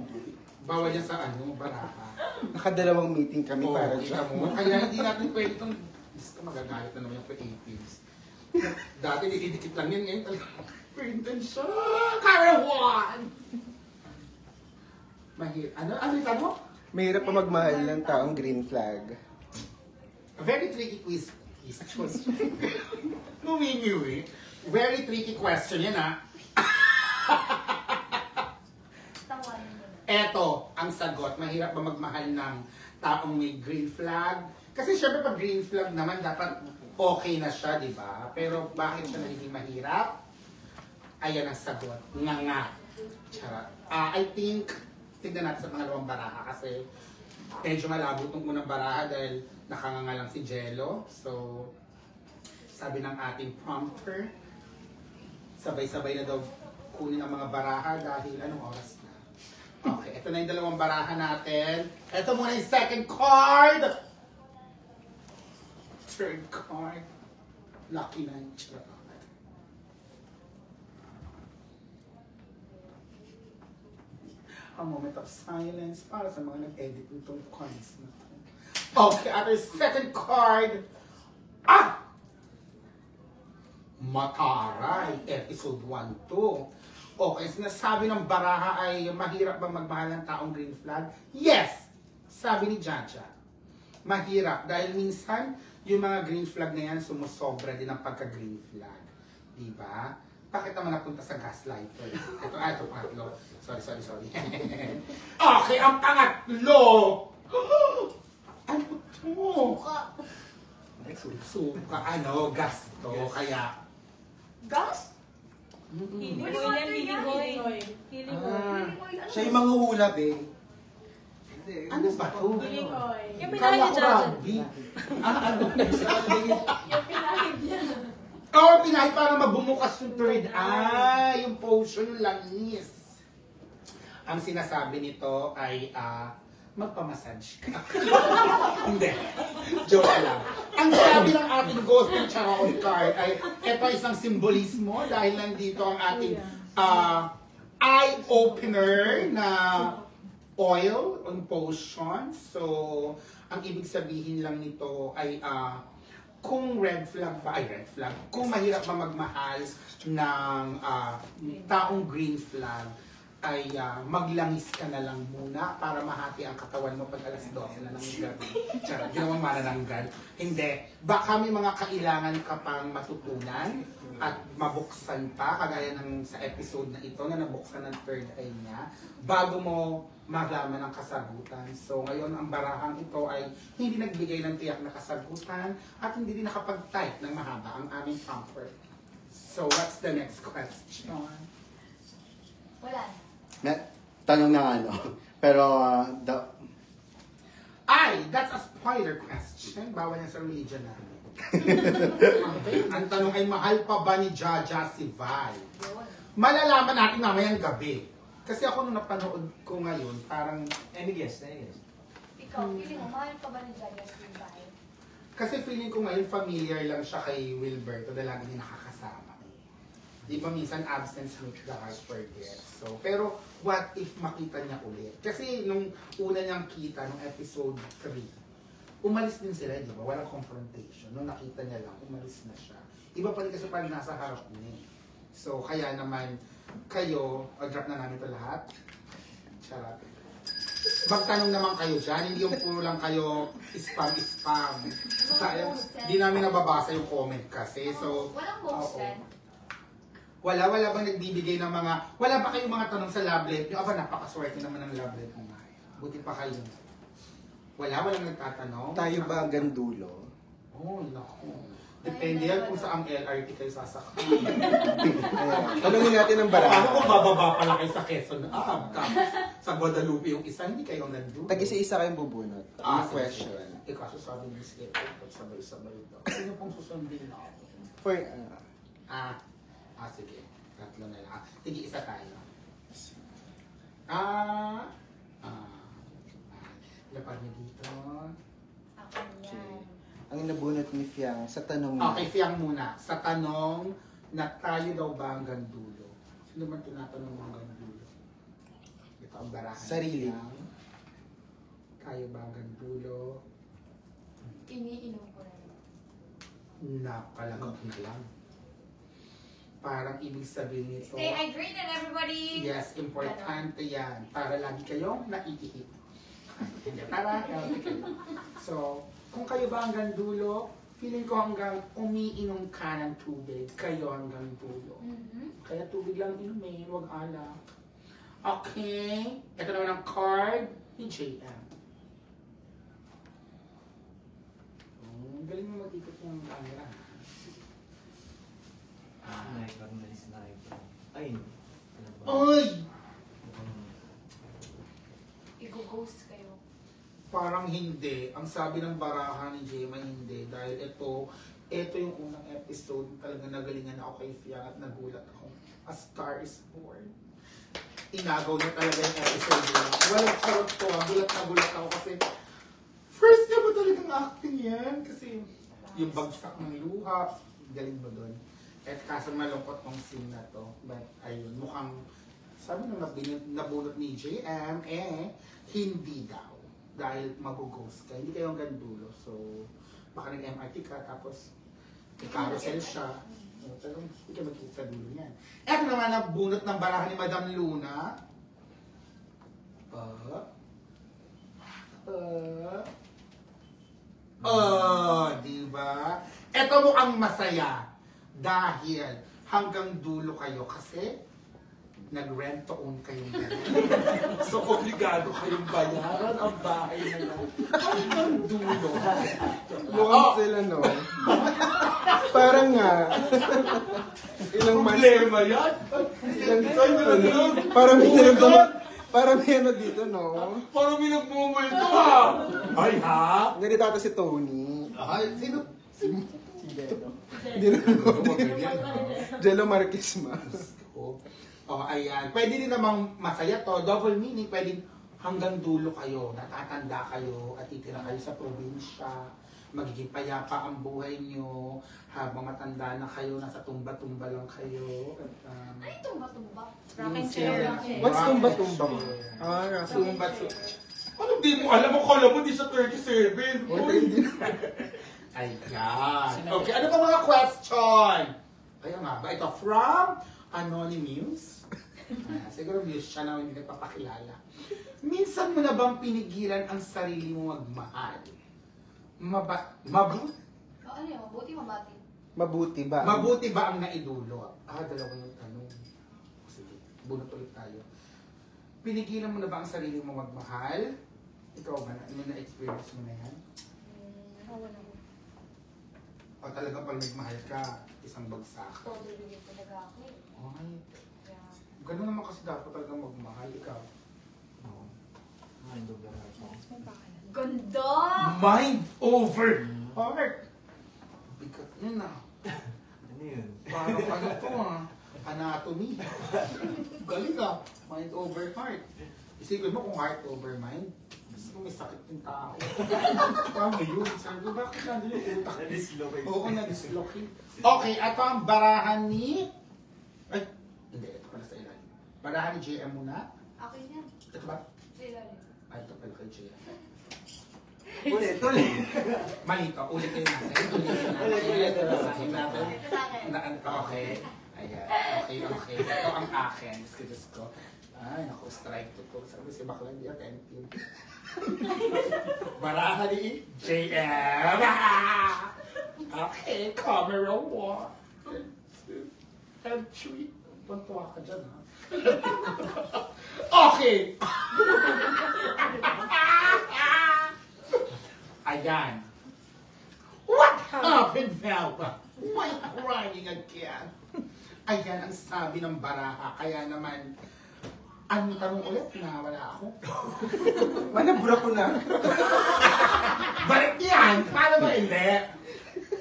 Bawal yan sa baraha. Nakadalawang meeting kami para kita dyan. mo. Kaya hindi natin pwede itong... Diyos ko, magagalit na naman yung creatives. Dati didikit lang yan, ngayon talaga. Printed siya! Camera 1! Ano yung tanong? Mahirap pa magmahal ng taong green flag. A very tricky quiz. Luminiwi. Very tricky question yan, ha? Tawanan mo na. Eto, ang sagot. Mahirap ba magmahal ng taong may green flag? Kasi syempre pag green flag naman, dapat okay na siya, di ba? Pero bakit siya nagiging mahirap? Ayan ang sagot. Nga. Charot. I think, tignan natin sa pangalawang baraha kasi medyo malabo itong unang baraha dahil nakanganga lang si Jello. So, sabi ng ating prompter, sabay-sabay na daw kunin ang mga baraha dahil anong oras na. Okay, ito na yung dalawang baraha natin. Ito muna yung second card! Third card. Lucky na yung charot. A moment of silence para sa mga nag-edit nitong cards na to. Okay, at our second card. Mataray, episode 1-2. Okay, sinasabi ng baraha ay mahirap ba magmahal ng taong green flag? Yes! Sabi ni Jaja. Mahirap dahil minsan yung mga green flag na yan sumusobra din ang pagka-green flag. Diba? Bakit naman napunta sa gaslighter? Ito pangatlo. Sorry. Okay, ang pangatlo! Ano to? Suka, gasto. Kaya, Gas? Healing Wala oil yan, naman healing yan. oil. Healing oil. Siya yung mga hulab eh. ano ba to? Healing oil. Yung Kala pinahid ko niya dyan. rugby. Yung pinahid niya. Oo, pinahid para mabumukas yung third eye, yung potion, yung langis. Ang sinasabi nito ay, magpamassage ka. Hindi. Joke lang. Ang sabi ng ating ghost ng Charot card ay, ito isang simbolismo dahil nandito ang ating eye-opener na oil, on potion. So, ang ibig sabihin lang nito ay, kung red flag, kung mahirap ba magmahal ng taong green flag, ay maglangis ka na lang muna para mahati ang katawan mo pag alas 12 na ng gabi. Charot, ginawang manananggal. Hindi. Baka may mga kailangan ka pang matutunan at mabuksan pa, kagaya ng sa episode na ito na nabuksan ng third eye niya, bago mo malaman ang kasagutan. So ngayon ang barahang ito ay hindi nagbigay ng tiyak na kasagutan at hindi din nakapag-type ng mahaba ang aming prompter. So what's the next question? Wala. tanong ng ano. Pero, Ay, that's a spoiler question. Bawal yan sa religion namin. Okay. Ang tanong ay, mahal pa ba ni Jaja si Val? Yun. Malalaman natin mamayang gabi. Kasi ako nung napanood ko ngayon, parang... Any guess, any guess. Ikaw, feeling mo, mahal pa ba ni Jaja si Val? Kasi feeling ko ngayon familiar lang siya kay Wilberto dahil lagi niya nakakasama. Di ba minsan absence makes the heart forget. So, pero what if makita niya ulit? Kasi nung una niyang kita, nung episode 3, umalis din sila, di ba? Walang confrontation. Nung nakita niya lang, umalis na siya. Iba pa rin kasi parang nasa harap niya. So, kaya naman, kayo, drop na namin ito lahat. Charot. Magtanong naman kayo dyan, hindi yung puro lang kayo spam. Hindi namin nababasa yung comment kasi. So, Walang books oo. yan. Wala bang nagbibigay ng mga, wala ba kayong mga tanong sa lablet nyo? Aba, napakaswerte naman ng lablet mo nga. Buti pa kayo. Walang nagtatanong. Tayo ba hanggang dulo? Oh, naku. Depende yan kung saan LRT kayo sasakay. Ayan. Tanungin natin ang Paano baraha. kung bababa pala kayo sa Quezon? Tapos sa Guadalupe yung isa, hindi kayo nandun. Tag-isa-isa kayong bubunot. Yung question. Eh, kaso sabi ni Skip, sabay-sabay ito. Sino pong susundin natin? For, Sige. Tatlo na lang. Sige, isa tayo. Lapag niyo dito. Ako yan. ang nabunot ni Fiang sa tanong niya. Okay, Fiang muna. Sa tanong na tayo daw ba hanggang dulo? Sino man tinatanong mo hanggang dulo? Ito ang barahan. Sarili. Tayo ba hanggang dulo? Iniinom ko na yun. Napalagot na lang. Parang ibig sabihin nito. Stay hydrated, everybody! Yes, importante yan. Para lagi kayong naiihip. Para healthy kayo. So, kung kayo ba hanggang dulo, feeling ko hanggang umiinom ka ng tubig, kayo hanggang dulo. Kaya tubig lang inumin, huwag alak. Okay. Ito naman ang card ni JM. Galing mo mag-ikot yung camera. Sniper na sniper. Ay, ano ba? Oy! I-ghost kayo. Parang hindi. Ang sabi ng barahan ni Gemma, hindi. Dahil ito yung unang episode. Talagang nagalingan ako kay Fiang at nagulat ako. A Star is Born. Inagaw na talaga yung episode yun. Walang charot ko. Gulat na gulat ako kasi first niya ba talagang acting yan? Kasi yung bagsak ng luha, galing mo doon. At kaso malungkot tong scene na to. But ayun, mukhang sabi nung nabunot ni JM, hindi daw. Dahil mag-ghost ka. Hindi kayo hanggang dulo. So, baka nag-MRT ka, tapos carousel siya. So, talagang hindi ka magkita sa dulo niyan. Eto naman ang bunot ng barahan ni Madam Luna. Diba? Eto mukhang masaya. Dahil hanggang dulo kayo kasi nag-rent to own kayong ganyan. So, obligado kayong bayaran ang bahay na yan. Hanggang dulo. Mukhang sila, no? Parang nga. Ilang months. Problema yan. Parang may naramdaman. Parang may ano dito, no? Parang may nagmumulto ha. Ay ha? Ganito ata si Tony. Ay, sino? Hindi na Jello Marquez ma. Oh, ayan. Pwede din namang masaya to. Double meaning. Pwede hanggang dulo kayo. Natatanda kayo at titira kayo sa probinsya. Magiging payapa ang buhay nyo. Habang matanda na kayo, nasa tumba-tumba lang kayo. At, Ano yung tumba-tumba? yung chair. What's tumba-tumba? Tumba-tumba. Ano di mo alam mo? Kala mo di sa 37. Uy. Ayan. Okay, ano pa mga question? Kaya nga ba, ito from Anonymous. Siguro muse siya na hindi nagpapakilala. Minsan mo na bang pinigilan ang sarili mo magmahal? Ano yun? Mabuti mabati. Mabuti ba? Mabuti ba ang naidulo? Dalawa yung tanong. Sige, bunot ulit tayo. Pinigilan mo na ba ang sarili mo magmahal? Ikaw ba? Ano na-experience mo na yan? Wala ko. O talagang pag nagmahal ka, isang bagsak? Todo-todo talaga ako eh. Ay, Kaya, ganun naman kasi dapat talagang magmahal. Ikaw, Mind over heart. Bigat yun ah. Ano yun? Parang ano to ah. Anatomy. Galing ah. Mind over heart. Isipin mo kung heart over mind. Gusto ko may sakit yung tao. Paano yun? Sabi ko, bakit nandun yung utak? Na-dislocate. Oo, na-dislocate. Okay, ito ang barahan ni... Ay, hindi. Ito pala sa ilalim. Barahan ni JM muna. Akin yan. Ito ba? Ilalim. Ay, ito pala kay JM. Ulit. Mali to. Ulitin natin. Ulitin natin. Ito sa akin. Okay. Ayan. Okay. Ito ang akin. Diyos ko. Ay, naku, strike to to. Sabi si Bakla, hindi attentive. Barahan ni JM. Okay, camera 1. And 3. Puntuwa ka dyan, ha? Okay. Ayan. What happened, Velva? Why crying again? Ayan ang sabi ng baraha. Kaya naman, anong tanong ulit na wala ako? Manabura ko na. Balik yan! Paano ba hindi?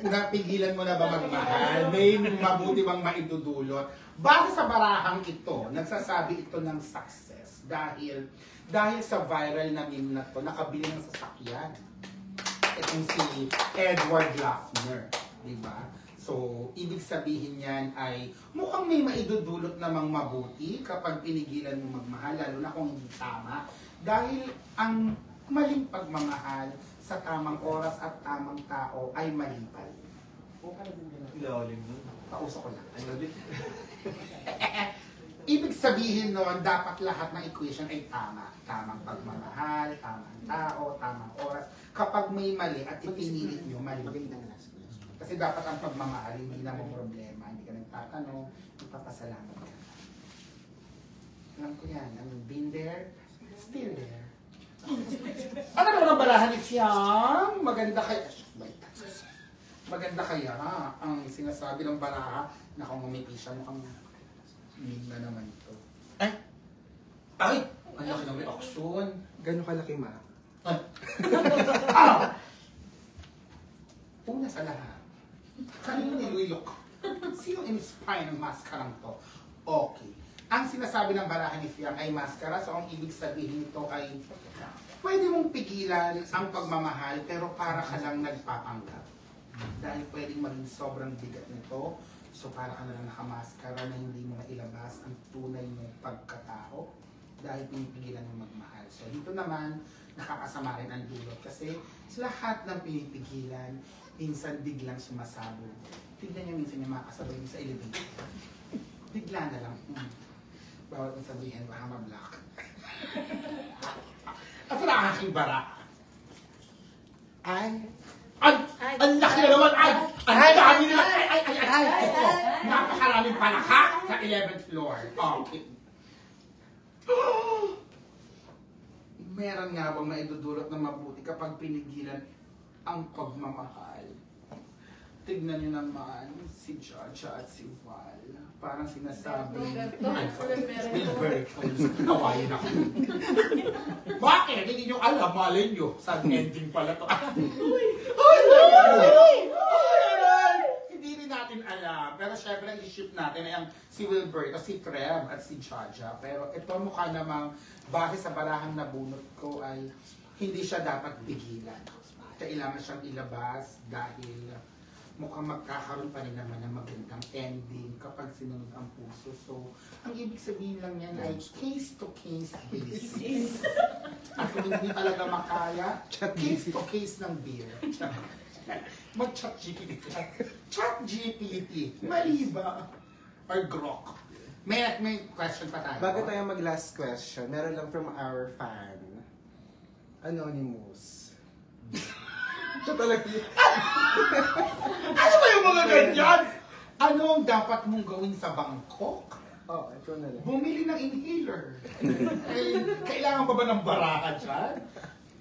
Napigilan mo na ba magmahal? May mabuti bang maidudulot? Base sa barahang ito, nagsasabi ito ng success dahil sa viral na meme na to, nakabili ng sasakyan. Itong si Edward Laffner, di ba? So, ibig sabihin yan ay mukhang may maidudulot namang mabuti kapag pinigilan mo magmahal, lalo na kung hindi tama. Dahil ang maling pagmamahal sa tamang oras at tamang tao ay malipal. Ilalim nun. Pausok ko lang. Ano ulit? Ibig sabihin nun, dapat lahat ng equation ay tama. Tamang pagmamahal, tamang tao, tamang oras. Kapag may mali at ipinilit nyo, mali. Kasi dapat ang pagmamahal, hindi na mo problema. Hindi ka nagtatanong, ipapasalamat ka. Alam ko yan. I've been there, still there. Ano naman ang balahan ni Fiang? Maganda kaya... Maganda kaya ang sinasabi ng baraha na kung umiti siya mukhang mid na naman ito. Ay! Ay! Ang laki ng reaksyon. Gano'n kalaki, ma? Ah! Una sa lahat, kanino nilulok? Sino in-inspire ng maskarang to? Okay. Ang sinasabi ng barahan ni Fiang ay maskara, so ang ibig sabihin nito ay pwede mong pigilan ang pagmamahal pero para ka lang nagpapanggap. Dahil pwedeng maging sobrang bigat nito, so para ka na lang nakamaskara na hindi mo mailabas ang tunay mong pagkatao dahil pinipigilan mo magmahal. So dito naman, nakakasama rin ang dulot kasi lahat ng pinipigilan, minsan biglang sumasabog. Tignan niyo minsan yung makasabay mo sa elevator. Bigla na lang. Bawat mong sabihin, baka ma-block. At wala ang aking bara. Ang laki na naman! Ang dami nila! Ito, napakaraming palaka sa 11th floor. Okay. Meron nga bang maidudulot na mabuti kapag pinigilan ang pagmamahal? Tignan nyo naman si Jaja at si Val. Parang sinasabi... Gilberto. Nawain ako. Bakit? Hindi nyo alam. Malay nyo. Sad ending pala to. Hindi rin natin alam. Pero syempre, ang i-ship natin ay ang si Wilbert, si Trev at si Jaja. Pero ito mukha namang base sa barahang nabunot ko ay hindi siya dapat pigilan. Kailangan siyang ilabas dahil mukhang magkakaroon pa rin naman ng magandang ending kapag sinunod ang puso. So, ang ibig sabihin lang yan ay case-to-case basis. At kung hindi talaga makaya, case-to-case ng beer. Mag-chat GPT. Chat GPT. Mali ba? Or grok. May question pa tayo. Bago tayo mag-last question, meron lang from our fan. Anonymous. Siya talaga. Ano ba yung mga ganyan? Ano ang dapat mong gawin sa Bangkok? Oh, ito na lang. Bumili ng inhaler. Kailangan pa ba ng baraha dyan?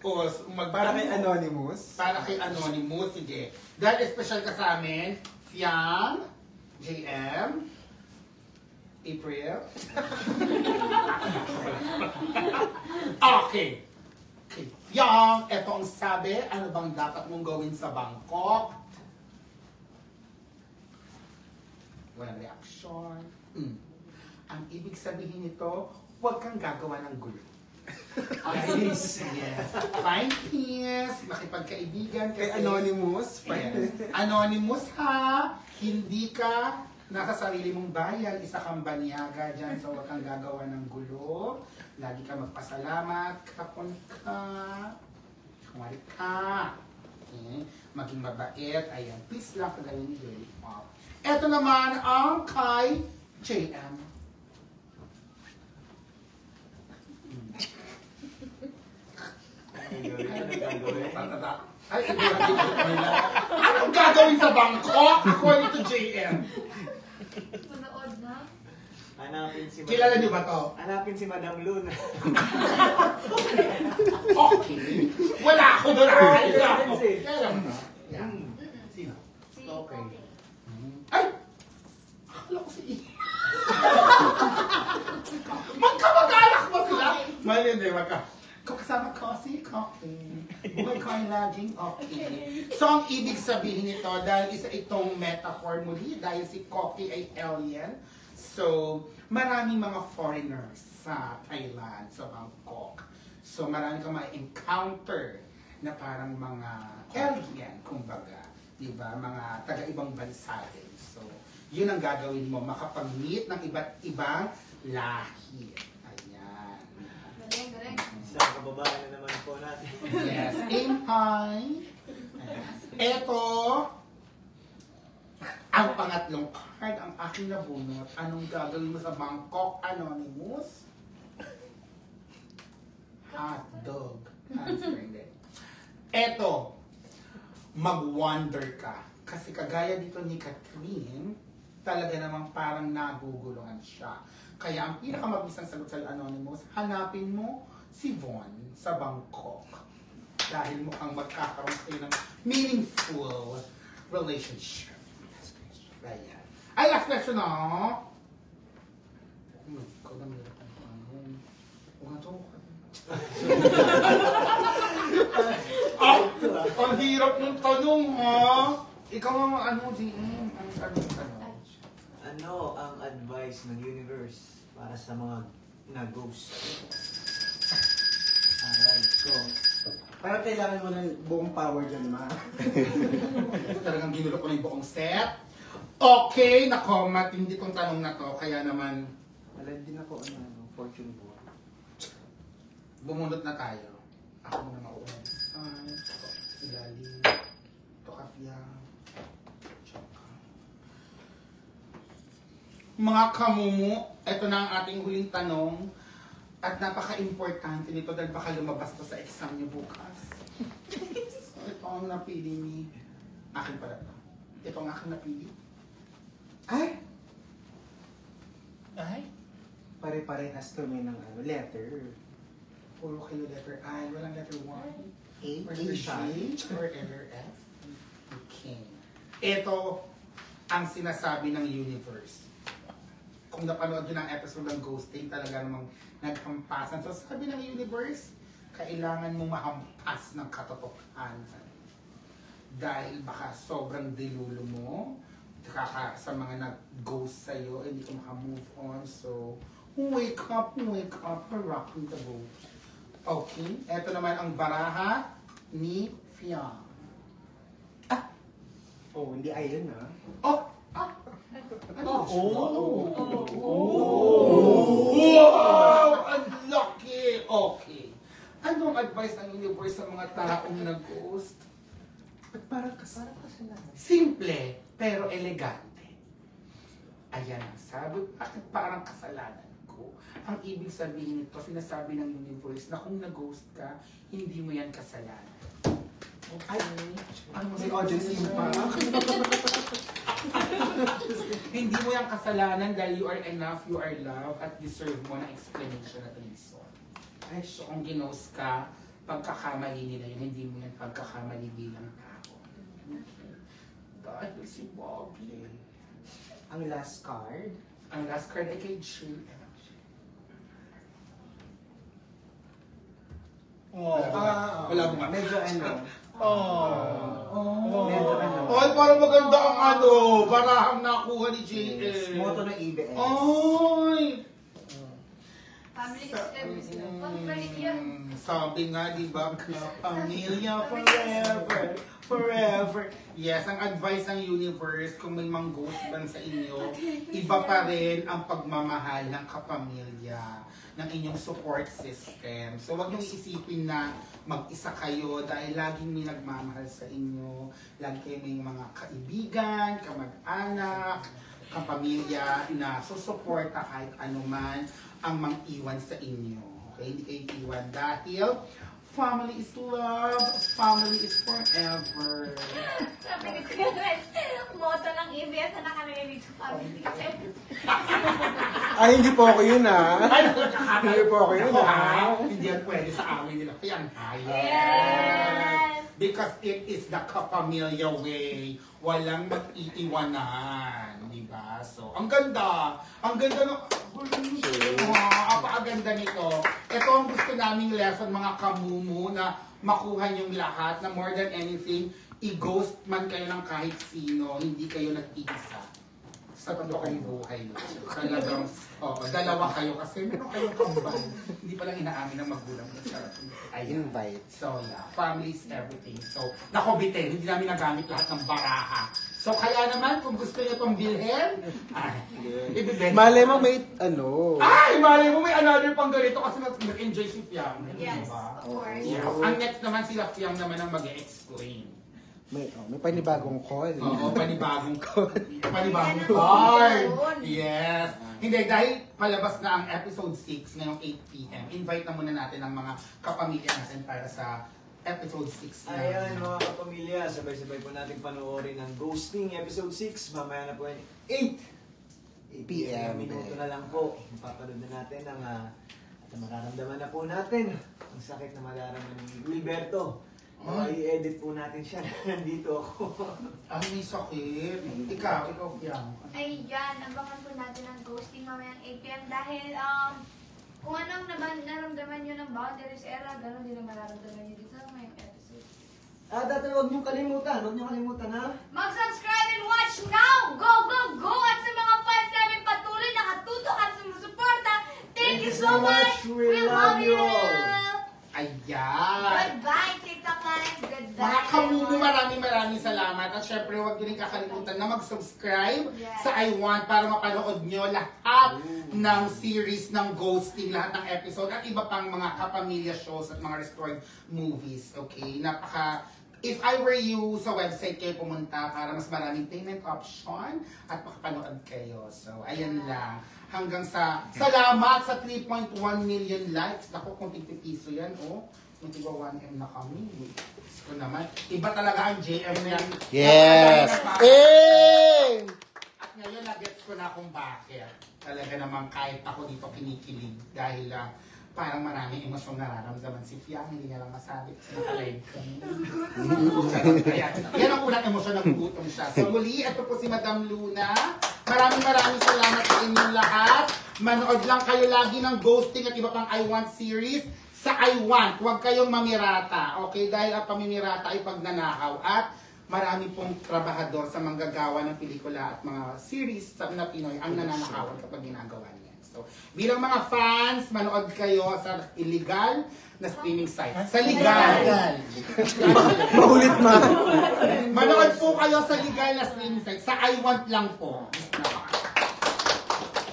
O Para kay Anonymous. Para kay Anonymous, sige. Dahil special ka sa amin, Fiang, JM, April. Okay. kay Fiang. Ito ang sabi, ano bang dapat mong gawin sa Bangkok? Walang reaksyon. Ang ibig sabihin nito, huwag kang gagawa ng gulo. Yes. Find peace, makipagkaibigan Kay kasi... Anonymous. Yes. Anonymous ha, hindi ka nasa sarili mong bayan, isa kang banyaga dyan, so huwag kang gagawa ng gulo. Lagi ka magpasalamat, kapon ka, kumari ka, okay. Maging mabait, ayan, peace lang kagaya ni Girly Pop. Ito naman ang kay JM. Ay, anong gagawin sa Bangkok? According to JM. Manood na. Hanapin si Kilala niyo ba to? Hanapin si Madam Luna. Okay. Wala ako doon. Ay, ako. Kaya mo na. Yan. Sino? Si Okay. Kote. Ay! Akala ko si magkamag-anak mo sila? Mali, hindi. Kung kasama ko si Coffee. Buhay ko ay laging okay. So, ang ibig sabihin nito, dahil isa itong metaphor muli, dahil si Coffee ay alien, so, maraming mga foreigners sa Thailand, sa Bangkok. So, marami kang ma-encounter na parang mga alien, kumbaga. Diba? Mga taga-ibang bansa din. So, yun ang gagawin mo, makapag-meet ng iba't ibang lahi. Ayan. Galing, galing. Sa kababayan na naman po natin. Yes, aim high. Ito, ang pangatlong card, ang aking nabunot. Anong gagawin mo sa Bangkok Anonymous? Hotdog. Answer, hindi. Ito, mag-wonder ka. Kasi kagaya dito ni Catherine, talaga namang parang naguguluhan siya. Kaya ang pinakamabisang sagot sa Anonymous, hanapin mo si Von sa Bangkok. Dahil mukhang magkakaroon kayo ng meaningful relationship. Ayan. Ay, last question, no? Ikaw na meron kang tanong. Huwag na to. Ang hirap ng tanong, ha? Ikaw ang ano, GM? Ang tanong. Ano ang advice ng universe para sa mga na-ghost? Alright, so, parang kailangan mo ng buong power dyan, ma. Talagang ginulo ko na yung buong set. Okay, nako, matindi tong tanong na to. Kaya naman, Wala din ako, fortune board. bumunot na tayo. Ako muna mauna. Ay, ilalim. Ito kafya. Tsaka. Mga kamumu, ito na ang ating huling tanong. At napaka-importante nito dahil baka lumabas to sa exam niyo bukas. So, ito ang napili ni... Akin pala to. Ito ang aking napili. Ay! Ay? Pare-parehas kami ng letter. Puro kayo letter I. Walang letter 1. A, Or A siya. H, or letter F. Okay. Ito ang sinasabi ng universe. Kung napanood nyo ng episode ng Ghosting, talaga namang naghampasan. So sabi ng universe, kailangan mo mahampas ng katotohanan. Dahil baka sobrang dilulo mo, sa mga nag-ghost sa'yo, hindi ka makamove on. So, wake up, rocking the boat. Okay, eto naman ang baraha ni Fiang. Oh, hindi ayun, ha? Oh! Ah! Oh! Wow! Ang lucky! Okay. Anong advice ng universe sa mga taong nag-ghost? Ba't parang kasarap kasi na? Simple, pero elegante. Ayan ang sabi. Bakit parang kasalanan ko? Ang ibig sabihin nito, sinasabi ng universe na kung nag-ghost ka, hindi mo yan kasalanan. Okay. Ano Si audience impact. Hindi mo yung kasalanan dahil you are enough, you are loved, at deserve mo ng explanation at reason. Ay, so kung ginos ka, pagkakamali nila yun, hindi mo yan pagkakamali bilang tao. Dahil si Bobby. Ang last card. Ang last card ay kay Jill. Wala mo nga. Medyo ano. Medyo ano. Ay, parang maganda ang ano. Barahang nakuha ni JL. Moto ng EBS. Ay! Family is everything. Pamilya. Sabi nga, di ba? Pamilya forever. Forever. Yes, ang advice ng universe, kung may mga ghost ban sa inyo, iba pa rin ang pagmamahal ng kapamilya, ng inyong support system. So, wag niyong isipin na mag-isa kayo dahil laging may nagmamahal sa inyo. Lagi kayo may mga kaibigan, kamag-anak, kapamilya na susuporta kahit anuman ang mang-iwan sa inyo. Okay? Hindi kayo iwan dahil family is love, family is forever. Sabi ni Kuya Red, moto ng EBS na nakarinig sa family. Ay, hindi po ako yun Hindi po ako yun Hindi yan pwede sa amin nila. Kaya Yes! Because it is the kapamilya way. Walang mag-iiwanan. Diba? So, ang ganda. Ang ganda ng... Apakaganda nito. Ito ang gusto naming lesson, mga kamumu, na makuha niyong lahat na more than anything, i-ghost man kayo ng kahit sino, hindi kayo nag-iisa. Sa totoong buhay. Talagang, dalawa kayo kasi meron kayong kambal. Hindi palang inaamin ng magulang. Ayun. Invite. So, yeah, family is everything. So, nakobitin, hindi namin nagamit lahat ng baraha. So, kaya naman, kung gusto niyo itong bilhin, ibibenta. Malay mo may ano. Ay, malay mo may another pang ganito kasi nag-enjoy si Fiam. Yes, Diba? of course. Yeah. Ang next naman sila Fiam naman ang mag-explain. May panibagong call. Oo, panibagong call. Panibagong Yan ang call. yun. Yes. Hindi, dahil palabas na ang episode 6 ngayong 8 p.m. Invite na muna natin ang mga kapamilya natin para sa episode 6 na. Ayan mga kapamilya, sabay-sabay po natin panoorin ang Ghosting episode 6. Mamaya na po yan 8 PM. Minuto na lang po. Mapapanood na natin ang at mararamdaman na po natin ang sakit na mararamdaman ni Wilberto. I-edit po natin siya. Nandito ako. Ay, may sakit. Ikaw Fiam. Ayan, abangan po natin ang ghosting mamayang 8 p.m. dahil kung anong naramdaman nyo ng boundaries era, gano'n din ang mararamdaman nyo dito sa ngayong episode. Dati huwag niyong kalimutan. ha? Mag-subscribe and watch now! Go, go, go! At sa mga fans namin patuloy nakatutok at sumusuporta, thank you so much! We love you! Ayan. Goodbye, TikTok live! Goodbye! Mga kamumu, maraming salamat. At syempre, huwag niyo rin kakalimutan na mag-subscribe sa I Want para mapanood nyo lahat ng series ng Ghosting, lahat ng episode, at iba pang mga kapamilya shows at mga restored movies. Okay? If I were you, sa website kayo pumunta para mas maraming payment option at makapanood kayo. So, ayan lang. Hanggang sa salamat sa 3.1 million likes. Naku, kung tig-piso yan, Kung tiga 1M na kami. Gusto naman. Iba talaga ang JM yan. Yes! At ngayon, nagets ko na kung bakit. Talaga naman kahit ako dito kinikilig. Dahil parang maraming emosyong nararamdaman si Fiam. Hindi niya lang masabi. Kasi nakalive kami. Kaya, yan ang unang emosyon, nagugutom siya. So muli, ito po si Madam Luna. Maraming salamat sa inyong lahat. Manood lang kayo lagi ng Ghosting at iba pang I Want series sa I Want. Huwag kayong mamirata. Okay? Dahil ang pamimirata ay pagnanakaw. At marami pong trabahador sa manggagawa ng pelikula at mga series sa Pinoy ang nananakawan kapag ginagawa niya. So, bilang mga fans, manood kayo sa illegal na streaming site. Sa legal. Mahulit man. Manood po kayo sa legal na streaming site. Sa I Want lang po.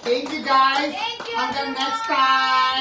Thank you guys. Thank you. Hanggang next time.